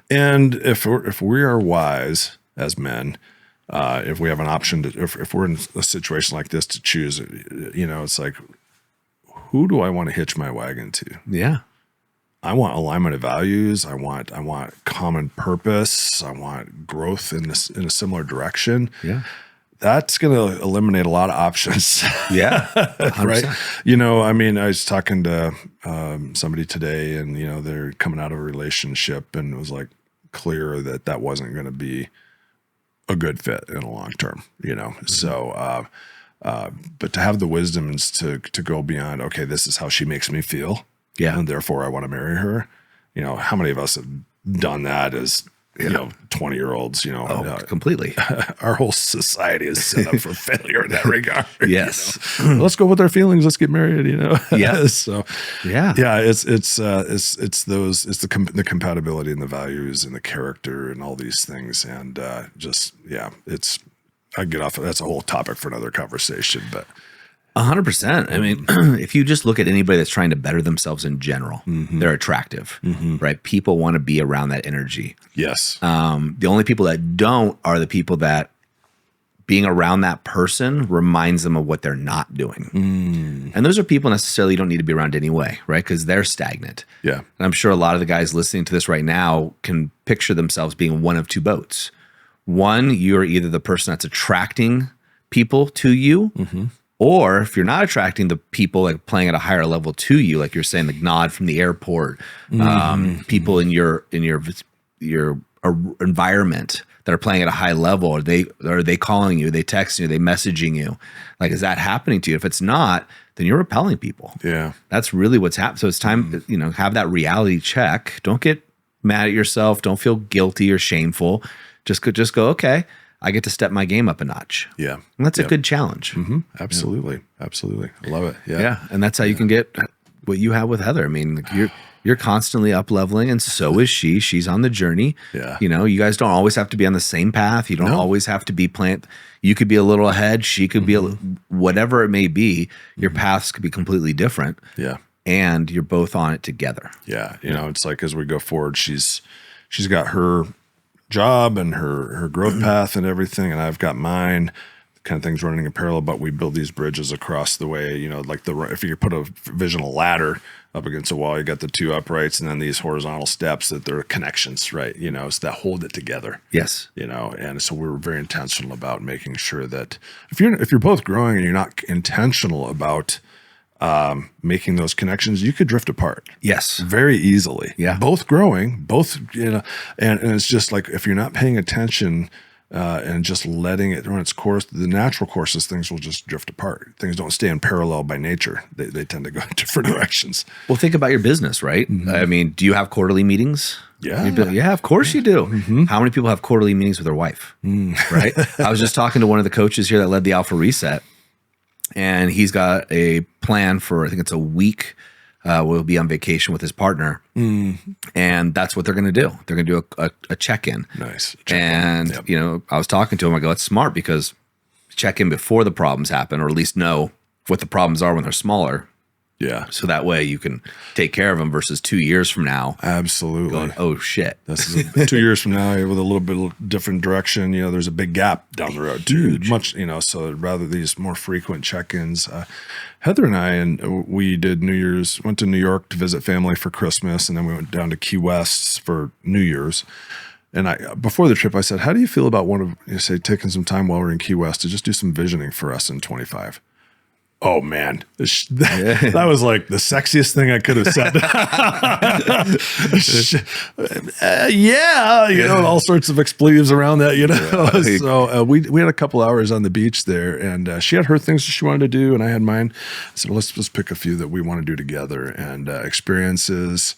And if we are wise as men, if we have an option to, if we're in a situation like this to choose, it's like, who do I want to hitch my wagon to? Yeah. I want alignment of values. I want common purpose. I want growth in a similar direction. Yeah. That's going to eliminate a lot of options. Yeah. 100%. Right. I was talking to somebody today and, they're coming out of a relationship and it was like clear that wasn't going to be a good fit in the long term, So, but to have the wisdom is to go beyond, okay, this is how she makes me feel. Yeah. And therefore I want to marry her. How many of us have done that as, 20-year-olds, completely. Our whole society is set up for failure in that regard. Yes. Let's go with our feelings. Let's get married, Yeah. So yeah. it's the compatibility and the values and the character and all these things. And I get off of that's a whole topic for another conversation, but 100%. I mean, if you just look at anybody that's trying to better themselves in general, they're attractive, right? People want to be around that energy. Yes. The only people that don't are the people that being around that person reminds them of what they're not doing. And those are people necessarily you don't need to be around anyway, right? Because they're stagnant. Yeah. And I'm sure a lot of the guys listening to this right now can picture themselves being one of two boats. One, you're either the person that's attracting people to you, or if you're not attracting the people like playing at a higher level to you, like you're saying, the nod from the airport, people in your environment that are playing at a high level, are they calling you, are they texting you, are they messaging you? Like, is that happening to you? If it's not, then you're repelling people. Yeah. That's really what's happening. So it's time, have that reality check. Don't get mad at yourself. Don't feel guilty or shameful. Just go, okay, I get to step my game up a notch. Yeah. And that's a good challenge. Absolutely. Absolutely. I love it. Yeah. Yeah. And that's how you can get what you have with Heather. I mean, like you're constantly up leveling, and so is she. She's on the journey. Yeah. You guys don't always have to be on the same path. You don't always have to be you could be a little ahead. She could be whatever it may be. Your paths could be completely different. Yeah. And you're both on it together. Yeah. It's like, as we go forward, she's got her job and her growth path and everything, and I've got mine. kind of things running in parallel, but we build these bridges across the way, you know, like if you put a visional ladder up against a wall, you got the two uprights and then these horizontal steps that they're connections, right? You know, so that hold it together. Yes. You know, and so we're very intentional about making sure that if you're both growing and you're not intentional about making those connections, you could drift apart. Yes. Very easily. Yeah. Both growing, both, you know, and it's just like, if you're not paying attention and just letting it run its course, the natural courses, things will just drift apart. Things don't stay in parallel by nature. They tend to go in different directions. Well, think about your business, right? I mean, do you have quarterly meetings? Yeah. Yeah, of course you do. How many people have quarterly meetings with their wife? Right? I was just talking to one of the coaches here that led the Alpha Reset, and he's got a plan for, I think it's a week. We'll be on vacation with his partner, and that's what they're going to do. They're going to do a check-in. Nice. And, Yep. you know, I was talking to him. I go, that's smart, because check in before the problems happen, or at least know what the problems are when they're smaller. Yeah. So that way you can take care of them versus 2 years from now. Absolutely. Going, oh shit. This is 2 years from now with a little bit of different direction. You know, there's a big gap down the road. Huge. Much, you know, so rather these more frequent check-ins. Heather and I, we did New Year's, went to New York to visit family for Christmas, and then we went down to Key West for New Year's. And before the trip, I said, how do you feel about taking some time while we're in Key West to just do some visioning for us in 25? Oh man, that was like the sexiest thing I could have said. Yeah, you know, all sorts of expletives around that, you know. Yeah. So we had a couple hours on the beach there, and she had her things that she wanted to do, and I had mine. So let's just pick a few that we want to do together, and experiences,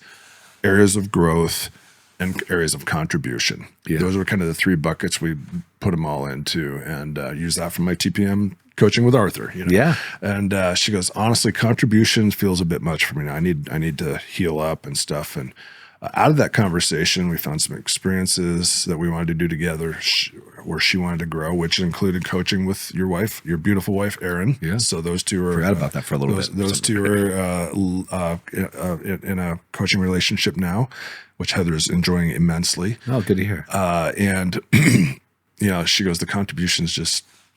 areas of growth, and areas of contribution. Yeah. Those were kind of the three buckets we put them all into, and use that from my TPM coaching with Arthur. You know? Yeah. And she goes, honestly, contribution feels a bit much for me now. I need to heal up and stuff. And out of that conversation, we found some experiences that we wanted to do together, where she wanted to grow, which included coaching with your wife, your beautiful wife, Erin. Yeah. So those two are Forgot about that for a little bit. Those two are in a coaching relationship now, which Heather is enjoying immensely. Oh, good to hear. And you know, she goes, the contributions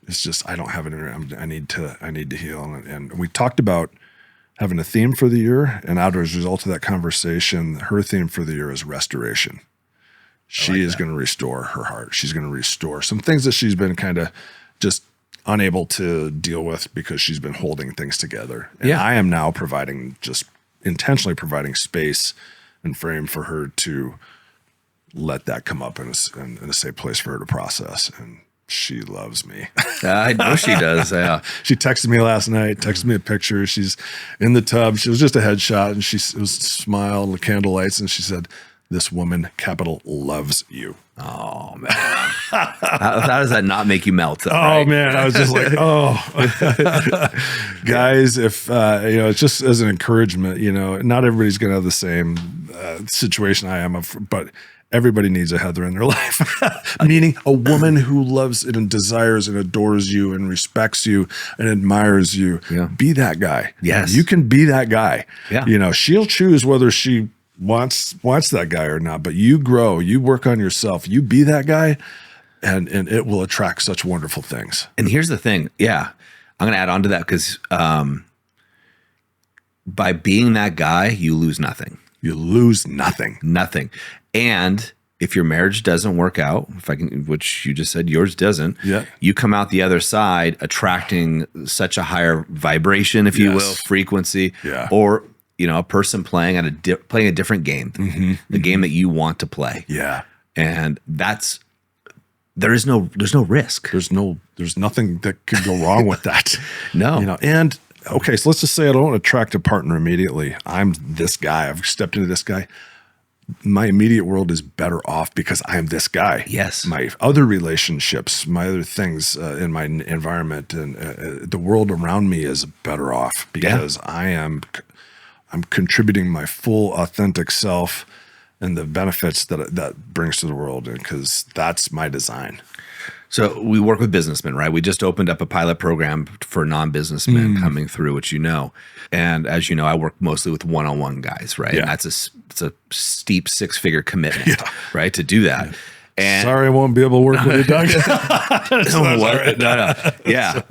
it's just I don't have it in her. I need to heal. And we talked about having a theme for the year, and as a result of that conversation, her theme for the year is restoration. She is going to restore her heart. She's going to restore some things that she's been kind of just unable to deal with because she's been holding things together. And I am now intentionally providing space and frame for her to let that come up in a safe place for her to process. And she loves me. I know she does. Yeah. She texted me last night, texted me a picture. She's in the tub. She was just a headshot, and she was smiled, the candlelights, and she said, "This woman, capital, loves you." Oh man. How does that not make you melt? Oh right? man, I was just like, oh, guys, if you know, it's just as an encouragement. You know, not everybody's going to have the same situation I am, but everybody needs a Heather in their life. Meaning a woman who loves and desires and adores you and respects you and admires you. Yeah. Be that guy. Yes. You can be that guy. Yeah. You know, she'll choose whether she wants that guy or not, but you grow, you work on yourself, you be that guy, and it will attract such wonderful things. And here's the thing. Yeah. I'm going to add on to that, because by being that guy, you lose nothing. You lose nothing. Nothing. And if your marriage doesn't work out, which you just said yours doesn't, you come out the other side attracting such a higher vibration, if you will, frequency, or you know, a person playing playing a different game, the game that you want to play. Yeah. And there's no risk. There's nothing that could go wrong with that. No. You know, and okay, so let's just say I don't attract a partner immediately. I'm this guy. I've stepped into this guy. My immediate world is better off because I am this guy. Yes. My other relationships, my other things in my environment, and the world around me is better off because I'm contributing my full authentic self and the benefits that brings to the world, because that's my design. So we work with businessmen, right? We just opened up a pilot program for non-businessmen coming through, which you know. And as you know, I work mostly with one-on-one guys, right? Yeah. And it's a steep 6-figure commitment, right, to do that. And sorry, I won't be able to work with you, Doug. what? No. Yeah.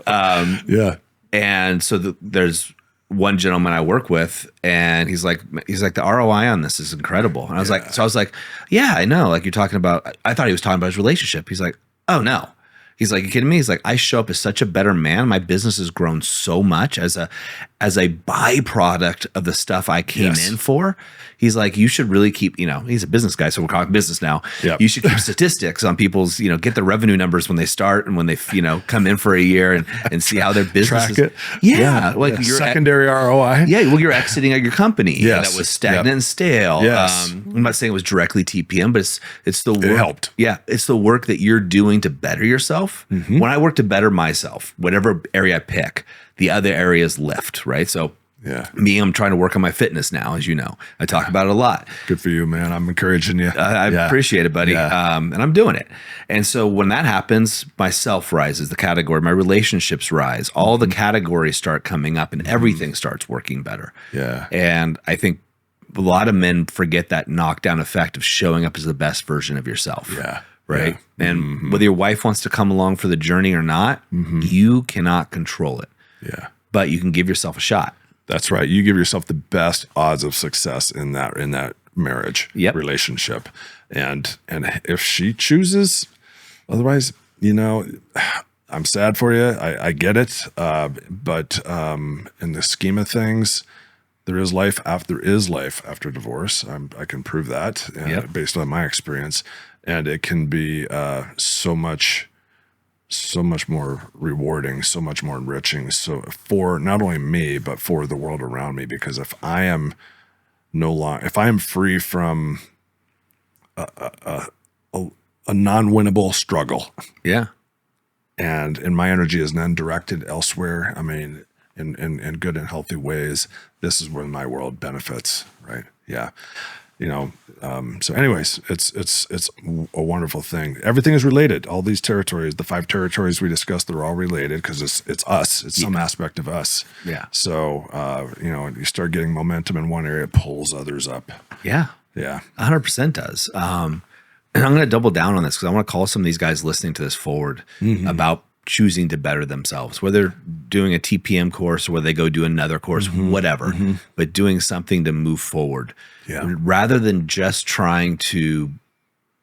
Yeah. And so there's one gentleman I work with, and he's like, the ROI on this is incredible. And I was like, yeah, I know. Like, you're talking about, I thought he was talking about his relationship. He's like, oh no. He's like, you kidding me? He's like, I show up as such a better man. My business has grown so much as a byproduct of the stuff I came in for. He's like, you should really keep, he's a business guy, so we're talking business now. Yep. You should keep statistics on people's, get the revenue numbers when they start and when they, come in for a year and see how their business Track is. it. Yeah. Like your you're secondary ROI. Yeah. Well, you're exiting at your company Yes. that was stagnant and stale. Yes. I'm not saying it was directly TPM, but it's the work. It helped. Yeah. It's the work that you're doing to better yourself. Mm-hmm. When I work to better myself, whatever area I pick, the other areas lift, right? So I'm trying to work on my fitness now, as you know. I talk about it a lot. Good for you, man. I'm encouraging you. I appreciate it, buddy. Yeah. And I'm doing it. And so when that happens, my self rises, the category, my relationships rise, all the categories start coming up and everything starts working better. Yeah. And I think a lot of men forget that knockdown effect of showing up as the best version of yourself. Yeah. Right. Yeah. And whether your wife wants to come along for the journey or not, you cannot control it. Yeah. But you can give yourself a shot. That's right. You give yourself the best odds of success in that marriage relationship. And if she chooses, otherwise, I'm sad for you. I get it. But in the scheme of things, there is life after divorce. I can prove that based on my experience. And it can be so much more rewarding, so much more enriching. So for not only me, but for the world around me, because if I am free from a non-winnable struggle, and my energy is then directed elsewhere, I mean, in good and healthy ways, this is when my world benefits, right? Yeah. So anyways, it's a wonderful thing. Everything is related. All these territories, the 5 territories we discussed, they're all related because it's us. It's some aspect of us. Yeah. So, you start getting momentum in one area, it pulls others up. Yeah. Yeah. 100% does. And I'm going to double down on this because I want to call some of these guys listening to this forward about choosing to better themselves, whether doing a TPM course or whether they go do another course, whatever, but doing something to move forward rather than just trying to,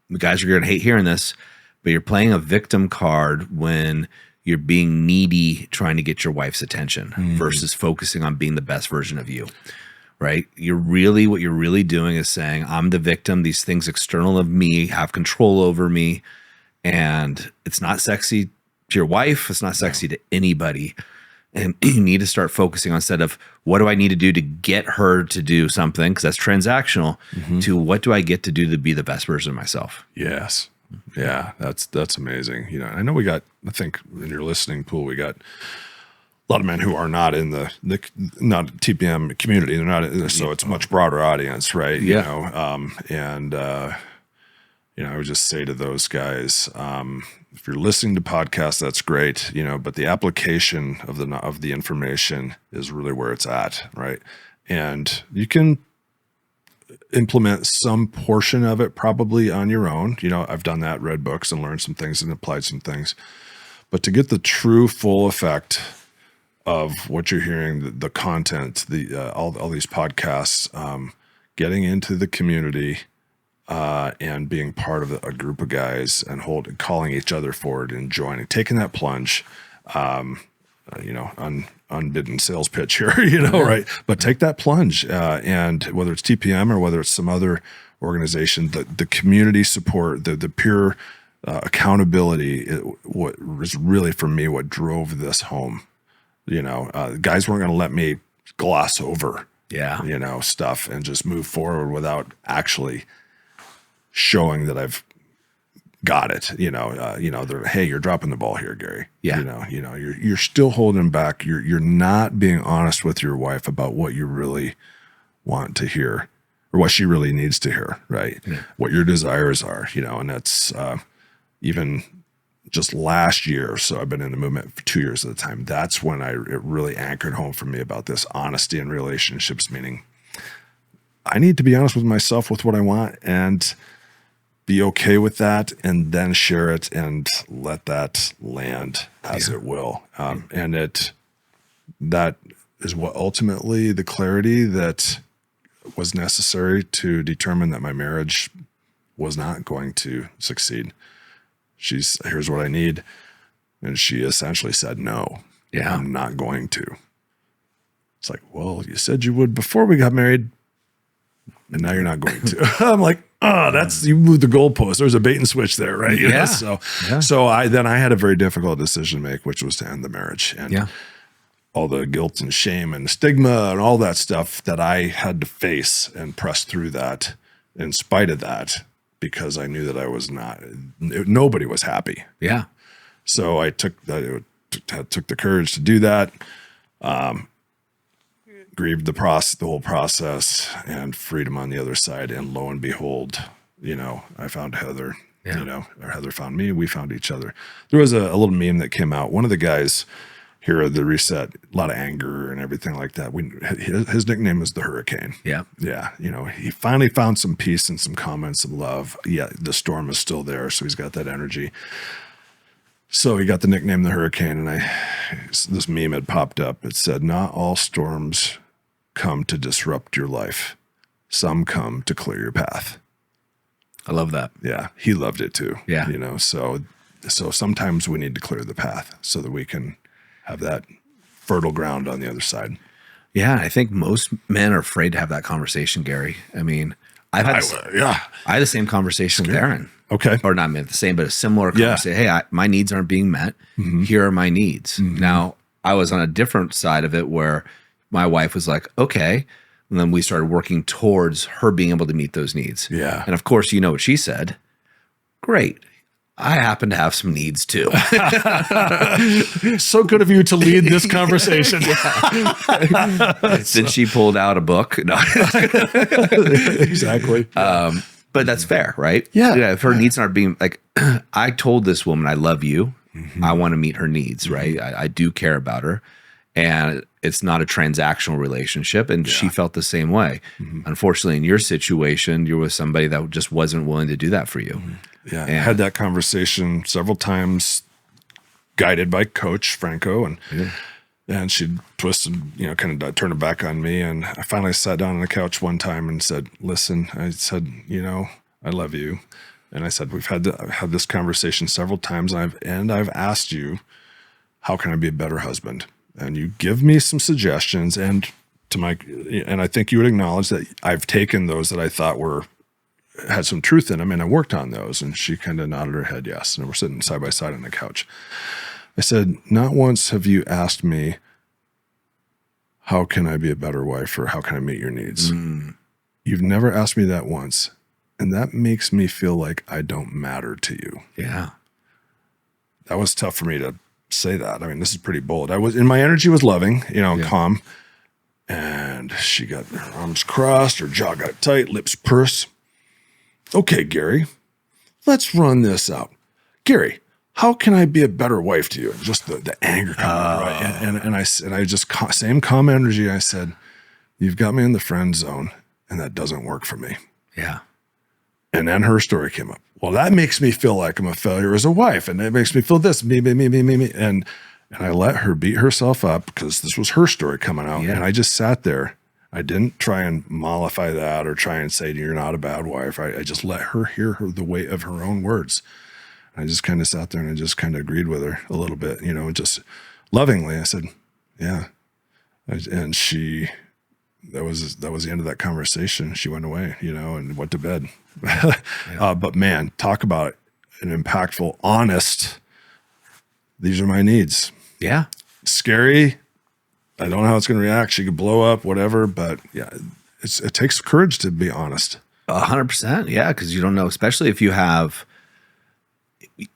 the guys are going to hate hearing this, but you're playing a victim card when you're being needy, trying to get your wife's attention versus focusing on being the best version of you. Right? What you're really doing is saying, I'm the victim. These things external of me have control over me. And it's not sexy to your wife. It's not sexy to anybody. And you need to start focusing on, instead of what do I need to do to get her to do something, because that's transactional, to what do I get to do to be the best version of myself? Yes. Yeah. That's amazing. I know I think in your listening pool, we got a lot of men who are not in the not TPM community. They're not, so it's a much broader audience, right? I would just say to those guys, if you're listening to podcasts, that's great, but the application of the information is really where it's at, right? And you can implement some portion of it probably on your own. I've done that, read books and learned some things and applied some things, but to get the true full effect of what you're hearing, the content, all these podcasts, getting into the community, and being part of a group of guys and calling each other forward and joining, taking that plunge, unbidden sales pitch here, right? But take that plunge, and whether it's TPM or whether it's some other organization, the community support, the peer accountability, what was really for me what drove this home. Guys weren't going to let me gloss over, stuff and just move forward without actually showing that I've got it. They're, hey, you're dropping the ball here, Gary. Yeah. You're still holding back. You're not being honest with your wife about what you really want to hear or what she really needs to hear, right? Yeah. What your desires are, and that's even just last year. So I've been in the movement for 2 years at a time. That's when it really anchored home for me about this honesty in relationships, meaning I need to be honest with myself with what I want. And be okay with that and then share it and let that land as it will. And that is what ultimately the clarity that was necessary to determine that my marriage was not going to succeed. Here's what I need. And she essentially said, no, I'm not going to. It's like, well, you said you would before we got married, and now you're not going to. I'm like, you moved the goalpost. There's a bait and switch there, right? You know? So I had a very difficult decision to make, which was to end the marriage. And all the guilt and shame and stigma and all that stuff that I had to face and press through that in spite of that, because I knew that I was nobody was happy. Yeah. So I took the courage to do that, grieved the whole process, and freedom on the other side. And lo and behold, I found Heather, or Heather found me. We found each other. There was a little meme that came out. One of the guys here at the Reset, a lot of anger and everything like that. His nickname is the Hurricane. Yeah. Yeah. He finally found some peace and some comments of love. Yeah. The storm is still there. So he's got that energy. So he got the nickname the Hurricane, and this meme had popped up. It said, "Not all storms come to disrupt your life. Some come to clear your path." I love that. Yeah, he loved it too. Yeah. So sometimes we need to clear the path so that we can have that fertile ground on the other side. Yeah, I think most men are afraid to have that conversation, Gary. I mean, I had the same conversation with Aaron. Okay. Or not the same, but a similar conversation. Hey, my needs aren't being met. Mm-hmm. Here are my needs. Mm-hmm. Now, I was on a different side of it where my wife was like, okay. And then we started working towards her being able to meet those needs. Yeah. And of course, you know what she said. Great. I happen to have some needs too. So good of you to lead this conversation. Then she pulled out a book. No. Exactly. But that's fair, right? Yeah. If her needs aren't being like, I told this woman, I love you. Mm-hmm. I want to meet her needs, right? I do care about her. And it's not a transactional relationship. And she felt the same way. Mm-hmm. Unfortunately, in your situation, you're with somebody that just wasn't willing to do that for you. Mm-hmm. Yeah. I had that conversation several times, guided by Coach Franco. And she'd twist and, kind of turn it back on me. And I finally sat down on the couch one time and said, listen, I said, I love you. And I said, we've had this conversation several times. And I've asked you, how can I be a better husband? And you give me some suggestions, and I think you would acknowledge that I've taken those that I thought had some truth in them, and I worked on those. And she kind of nodded her head yes. And we're sitting side by side on the couch. I said, not once have you asked me, how can I be a better wife, or how can I meet your needs? You've never asked me that once. And that makes me feel like I don't matter to you. Yeah. That was tough for me to say that. I mean, this is pretty bold. My energy was loving, calm. And she got her arms crossed, her jaw got tight, lips pursed. Okay, Gary, let's run this out. Gary, how can I be a better wife to you? And just the anger coming out, right? And I just same calm energy. I said, you've got me in the friend zone, and that doesn't work for me. Yeah. And then her story came up. Well, that makes me feel like I'm a failure as a wife, and it makes me feel this, me. And I let her beat herself up because this was her story coming out. Yeah. And I just sat there. I didn't try and mollify that or try and say, you're not a bad wife. I just let her hear the weight of her own words. I just kind of sat there and I just kind of agreed with her a little bit, just lovingly. I said, yeah. And that was the end of that conversation. She went away, and went to bed. But man, talk about an impactful, honest, these are my needs. Yeah. Scary. I don't know how it's going to react. She could blow up, whatever. But yeah, it takes courage to be honest. 100%. Yeah. Because you don't know, especially if you have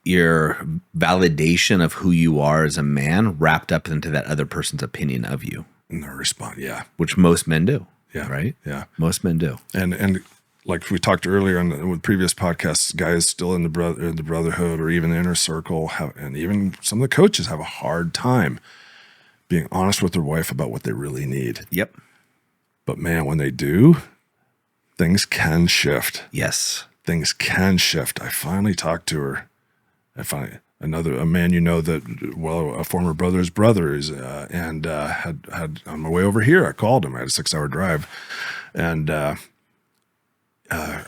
your validation of who you are as a man wrapped up into that other person's opinion of you. And their response, yeah. Which most men do. Yeah. Right? Yeah. Most men do. And like we talked earlier with previous podcasts, guys still in the Brotherhood or even the inner circle and even some of the coaches have a hard time being honest with their wife about what they really need. Yep. But man, when they do, things can shift. Yes. things can shift. I finally talked to her. A man that, well, a former brother's brother is, and had on my way over here, I called him. I had a 6-hour drive, and I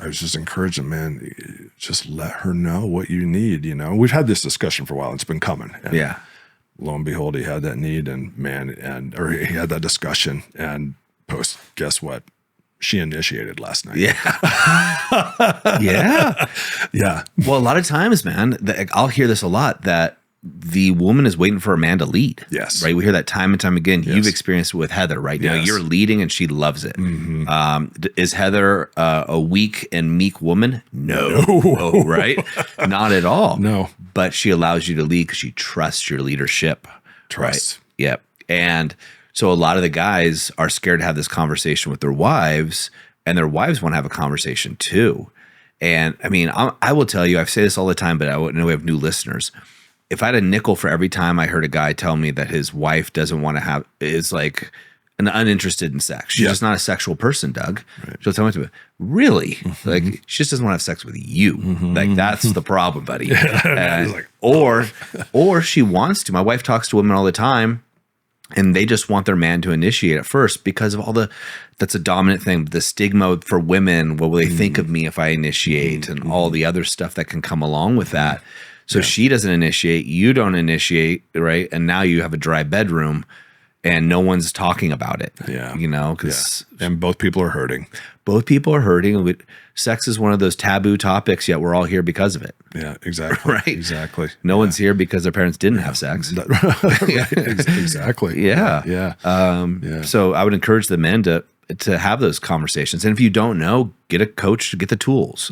was just encouraging, man, just let her know what you need. We've had this discussion for a while. It's been coming. And Yeah. lo and behold, he had that need, and he had that discussion, and guess what? She initiated last night. Yeah. Yeah. Yeah. Well, a lot of times, man, I'll hear this a lot, that the woman is waiting for a man to lead. Yes. Right. We hear that time and time again. Yes. You've experienced it with Heather, right? Yes. You're leading and she loves it. Is Heather a weak and meek woman? No. Right? Not at all. No. But she allows you to lead because she trusts your leadership. Trust. Right? Yep. And so a lot of the guys are scared to have this conversation with their wives, and their wives want to have a conversation too. And I mean, I will tell you, I say this all the time, but I know we have new listeners. If I had a nickel for every time I heard a guy tell me that his wife doesn't want to is like uninterested in sex. She's just not a sexual person, Doug. Right. She'll tell me to really? Like, she just doesn't want to have sex with you. Like, that's the problem, buddy. Or she wants to. My wife talks to women all the time, and they just want their man to initiate at first because of that's a dominant thing. The stigma for women, what will they think of me if I initiate, and all the other stuff that can come along with that. So she doesn't initiate, you don't initiate, right? And now you have a dry bedroom and no one's talking about it. Yeah. Because and both people are hurting. Both people are hurting. Sex is one of those taboo topics, yet we're all here because of it. Yeah, exactly. Right? Exactly. No one's here because their parents didn't have sex. Exactly. Yeah. Yeah. So I would encourage the men to have those conversations. And if you don't know, get a coach to get the tools.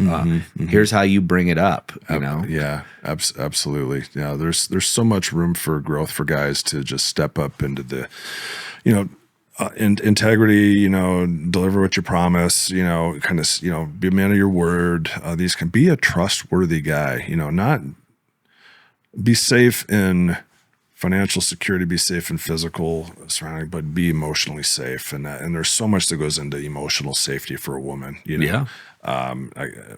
Here's how you bring it up, Yeah, absolutely. Yeah, there's so much room for growth for guys to just step up into the, integrity, deliver what you promise, be a man of your word. These can be a trustworthy guy, not be safe in financial security, be safe in physical surrounding, but be emotionally safe. And there's so much that goes into emotional safety for a woman, Yeah. A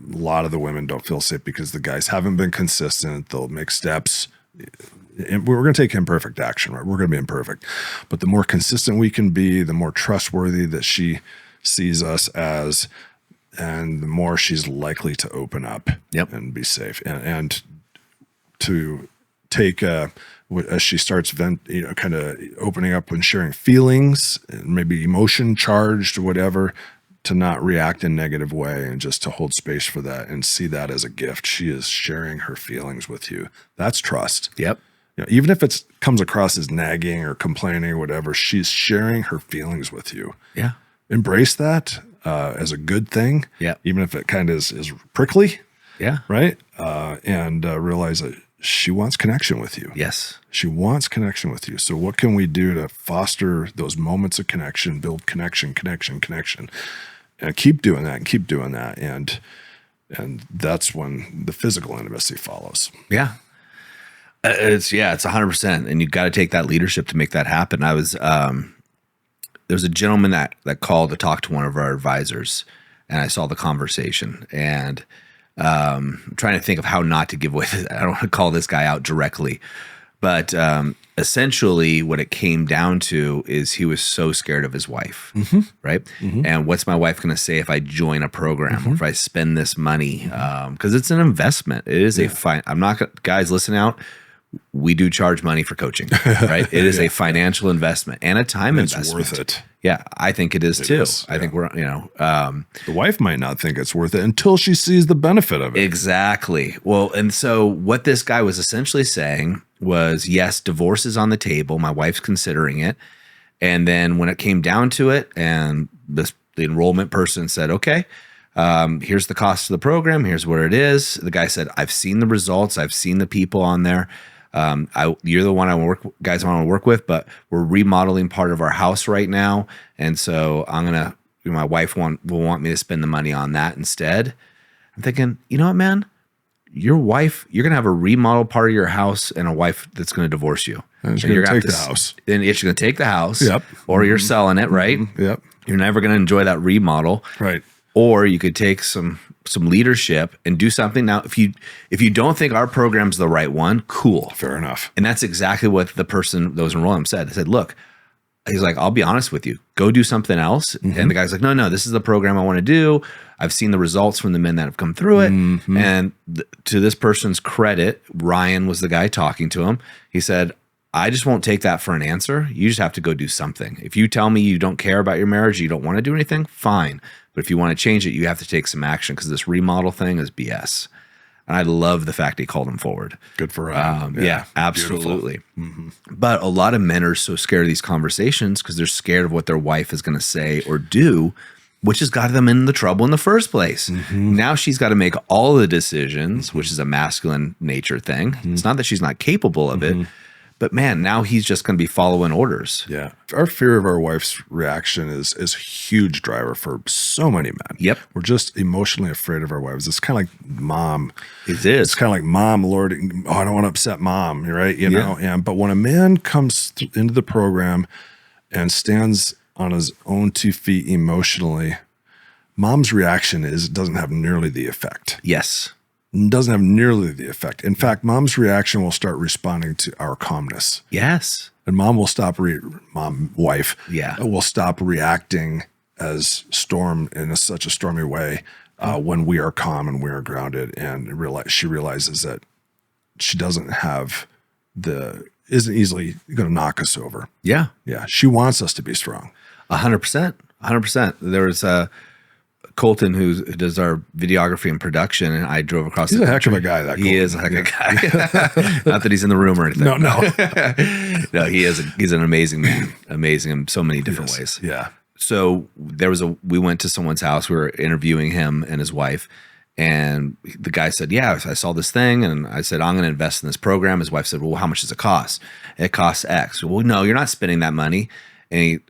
lot of the women don't feel safe because the guys haven't been consistent. They'll make steps. And we're going to take imperfect action, right? We're going to be imperfect. But the more consistent we can be, the more trustworthy that she sees us as, and the more she's likely to open up and be safe. And to take as she starts kind of opening up and sharing feelings, maybe emotion charged or whatever, to not react in a negative way and just to hold space for that and see that as a gift. She is sharing her feelings with you. That's trust. Yep. Even if it comes across as nagging or complaining or whatever, she's sharing her feelings with you. Yeah. Embrace that as a good thing. Yeah. Even if it kind of is prickly. Yeah. Right. And realize that she wants connection with you. Yes. She wants connection with you. So what can we do to foster those moments of connection, build connection, and keep doing that. And that's when the physical intimacy follows. Yeah. It's 100%. And you got to take that leadership to make that happen. I was, there was a gentleman that called to talk to one of our advisors, and I saw the conversation, and I'm trying to think of how not to give away. I don't want to call this guy out directly, but essentially what it came down to is he was so scared of his wife, right? And what's my wife going to say if I join a program or if I spend this money? Because it's an investment. It is I'm not gonna, guys, listen out. We do charge money for coaching, right? It is a financial investment and a time investment. It's worth it. Yeah, I think it is too. I think we're, the wife might not think it's worth it until she sees the benefit of it. Exactly. Well, and so what this guy was essentially saying was, yes, divorce is on the table. My wife's considering it. And then when it came down to it, and the enrollment person said, okay, here's the cost of the program. Here's what it is. The guy said, I've seen the results. I've seen the people on there. You're the one I want to work with, but we're remodeling part of our house right now. And so my wife will want me to spend the money on that instead. I'm thinking, you know what, man, your wife, you're going to have a remodel part of your house and a wife that's going to divorce you. And she's going to take the house. And she's going to take the house. Yep. Or you're selling it, right? Yep. You're never going to enjoy that remodel. Right. Or you could take some some leadership and do something. Now, if you don't think our program's the right one, cool. Fair enough. And that's exactly what the person that was enrolling said. I said, look, he's like, I'll be honest with you, go do something else. And the guy's like, no, this is the program I want to do. I've seen the results from the men that have come through it. And to this person's credit, Ryan was the guy talking to him. He said, I just won't take that for an answer. You just have to go do something. If you tell me you don't care about your marriage, you don't want to do anything, fine. But if you want to change it, you have to take some action, because this remodel thing is BS. And I love the fact he called him forward. Good for him. Yeah, absolutely. But a lot of men are so scared of these conversations because they're scared of what their wife is going to say or do, which has got them in the trouble in the first place. Now she's got to make all the decisions, which is a masculine nature thing. It's not that she's not capable of it, but man, now he's just going to be following orders. Yeah. Our fear of our wife's reaction is a huge driver for so many men. Yep. We're just emotionally afraid of our wives. It's kind of like mom. It is. It's kind of like mom, Lord, oh, I don't want to upset mom, right? You know, but when a man comes into the program and stands on his own 2 feet emotionally, mom's reaction doesn't have nearly the effect. Yes. Doesn't have nearly the effect. In fact, mom's reaction will start responding to our calmness. Yes. And mom will stop, wife will stop reacting as storm in such a stormy way when we are calm and we are grounded, and she realizes that she doesn't have isn't easily going to knock us over. Yeah. Yeah. She wants us to be strong. 100%. 100%. There was Colton, who does our videography and production, and I drove across. He's a heck of a guy. That he is a heck of a guy. Not that he's in the room or anything. No. No, he's an amazing man, amazing in so many different ways. Yeah. So we went to someone's house. We were interviewing him and his wife, and the guy said, "Yeah, I saw this thing," and I said, "I'm going to invest in this program." His wife said, "Well, how much does it cost?" It costs X. Well, no, you're not spending that money. And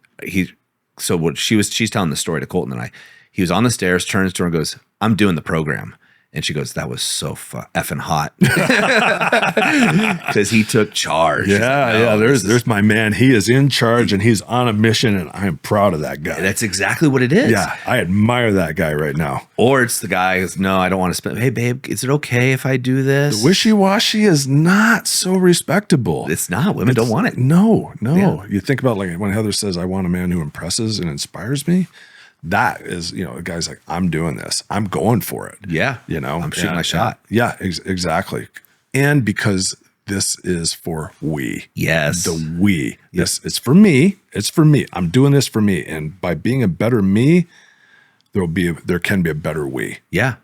so what she's telling the story to Colton and I. He was on the stairs, turns to her and goes, "I'm doing the program." And she goes, "That was so effing hot." Because he took charge. Yeah. There's my man. He is in charge and he's on a mission, and I am proud of that guy. That's exactly what it is. Yeah. I admire that guy right now. Or it's the guy who's, "No, I don't want to spend. Hey, babe, is it okay if I do this?" The wishy-washy is not so respectable. It's not. Women don't want it. No. Yeah. You think about, like, when Heather says, "I want a man who impresses and inspires me." That is, the guy's like, "I'm doing this. I'm going for it." Yeah. I'm shooting my shot. Yeah, exactly. And because this is for we. Yes. The we. Yes. It's for me. It's for me. I'm doing this for me. And by being a better me, there can be a better we. Yeah.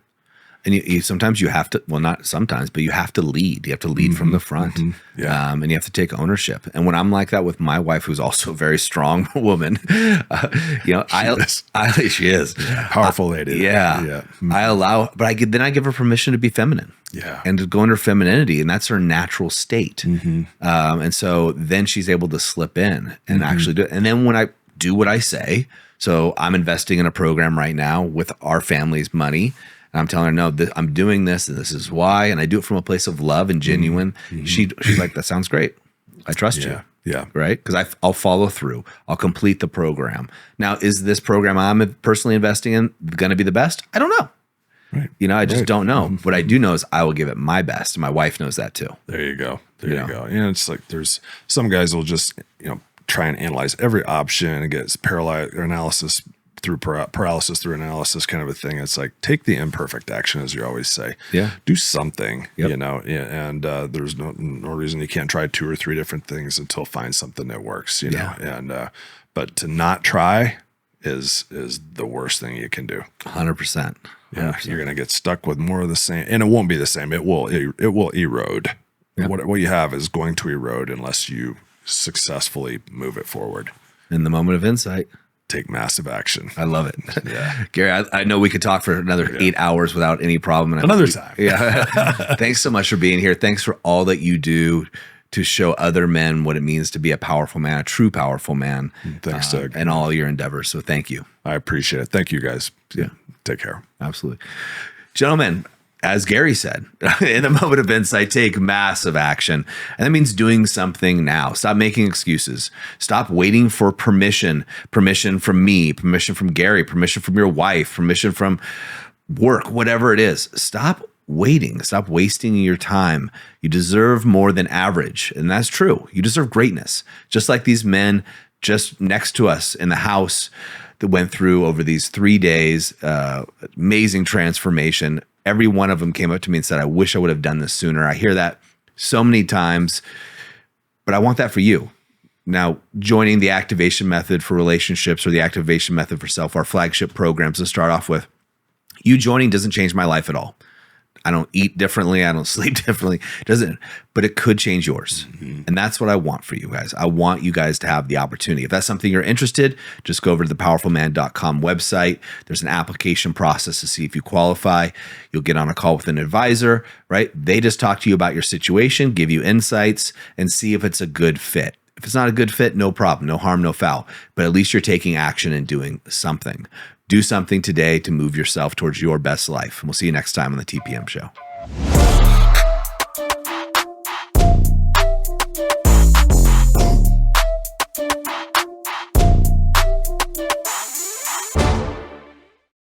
And you sometimes you have to, well, not sometimes, but you have to lead. You have to lead from the front. Yeah. And you have to take ownership. And when I'm like that with my wife, who's also a very strong woman, she is. Powerful lady. Yeah. I allow, but then I give her permission to be feminine. Yeah. And to go into her femininity. And that's her natural state. And so then she's able to slip in and actually do it. And then when I do what I say, so I'm investing in a program right now with our family's money. And I'm telling her, "No, I'm doing this, and this is why." And I do it from a place of love and genuine. She's like, "That sounds great. I trust you." Yeah. Right? Because I'll follow through. I'll complete the program. Now, is this program I'm personally investing in going to be the best? I don't know. Right. I just don't know. What I do know is I will give it my best. And my wife knows that too. There you go. There you go. It's like there's some guys will just, try and analyze every option and get paralysis through analysis kind of a thing. It's like, take the imperfect action, as you always say. Yeah. Do something, and there's no reason you can't try 2 or 3 different things until find something that works, know, and, but to not try is the worst thing you can do. 100%. Yeah. You're going to get stuck with more of the same, and it won't be the same. It will erode. Yeah. What you have is going to erode unless you successfully move it forward. In the moment of insight, take massive action. I love it. Yeah. Gary, I know we could talk for another 8 hours without any problem. And another time. Yeah. Thanks so much for being here. Thanks for all that you do to show other men what it means to be a powerful man, a true powerful man. Thanks, Doug. And all your endeavors. So thank you. I appreciate it. Thank you, guys. Yeah. Take care. Absolutely. Gentlemen, as Gary said, in the moment of insight, take massive action. And that means doing something now. Stop making excuses. Stop waiting for permission. Permission from me, permission from Gary, permission from your wife, permission from work, whatever it is. Stop waiting. Stop wasting your time. You deserve more than average. And that's true. You deserve greatness. Just like these men just next to us in the house that went through over these 3 days, amazing transformation. Every one of them came up to me and said, I wish I would have done this sooner. I hear that so many times, but I want that for you. Now, joining the activation method for relationships or the activation method for self, our flagship programs to start off with, you joining doesn't change my life at all. I don't eat differently. I don't sleep differently. But it could change yours. Mm-hmm. And that's what I want for you guys. I want you guys to have the opportunity. If that's something you're interested, just go over to the powerfulman.com website. There's an application process to see if you qualify. You'll get on a call with an advisor, right? They just talk to you about your situation, give you insights, and see if it's a good fit. If it's not a good fit, no problem, no harm, no foul. But at least you're taking action and doing something. Do something today to move yourself towards your best life. And we'll see you next time on the TPM Show.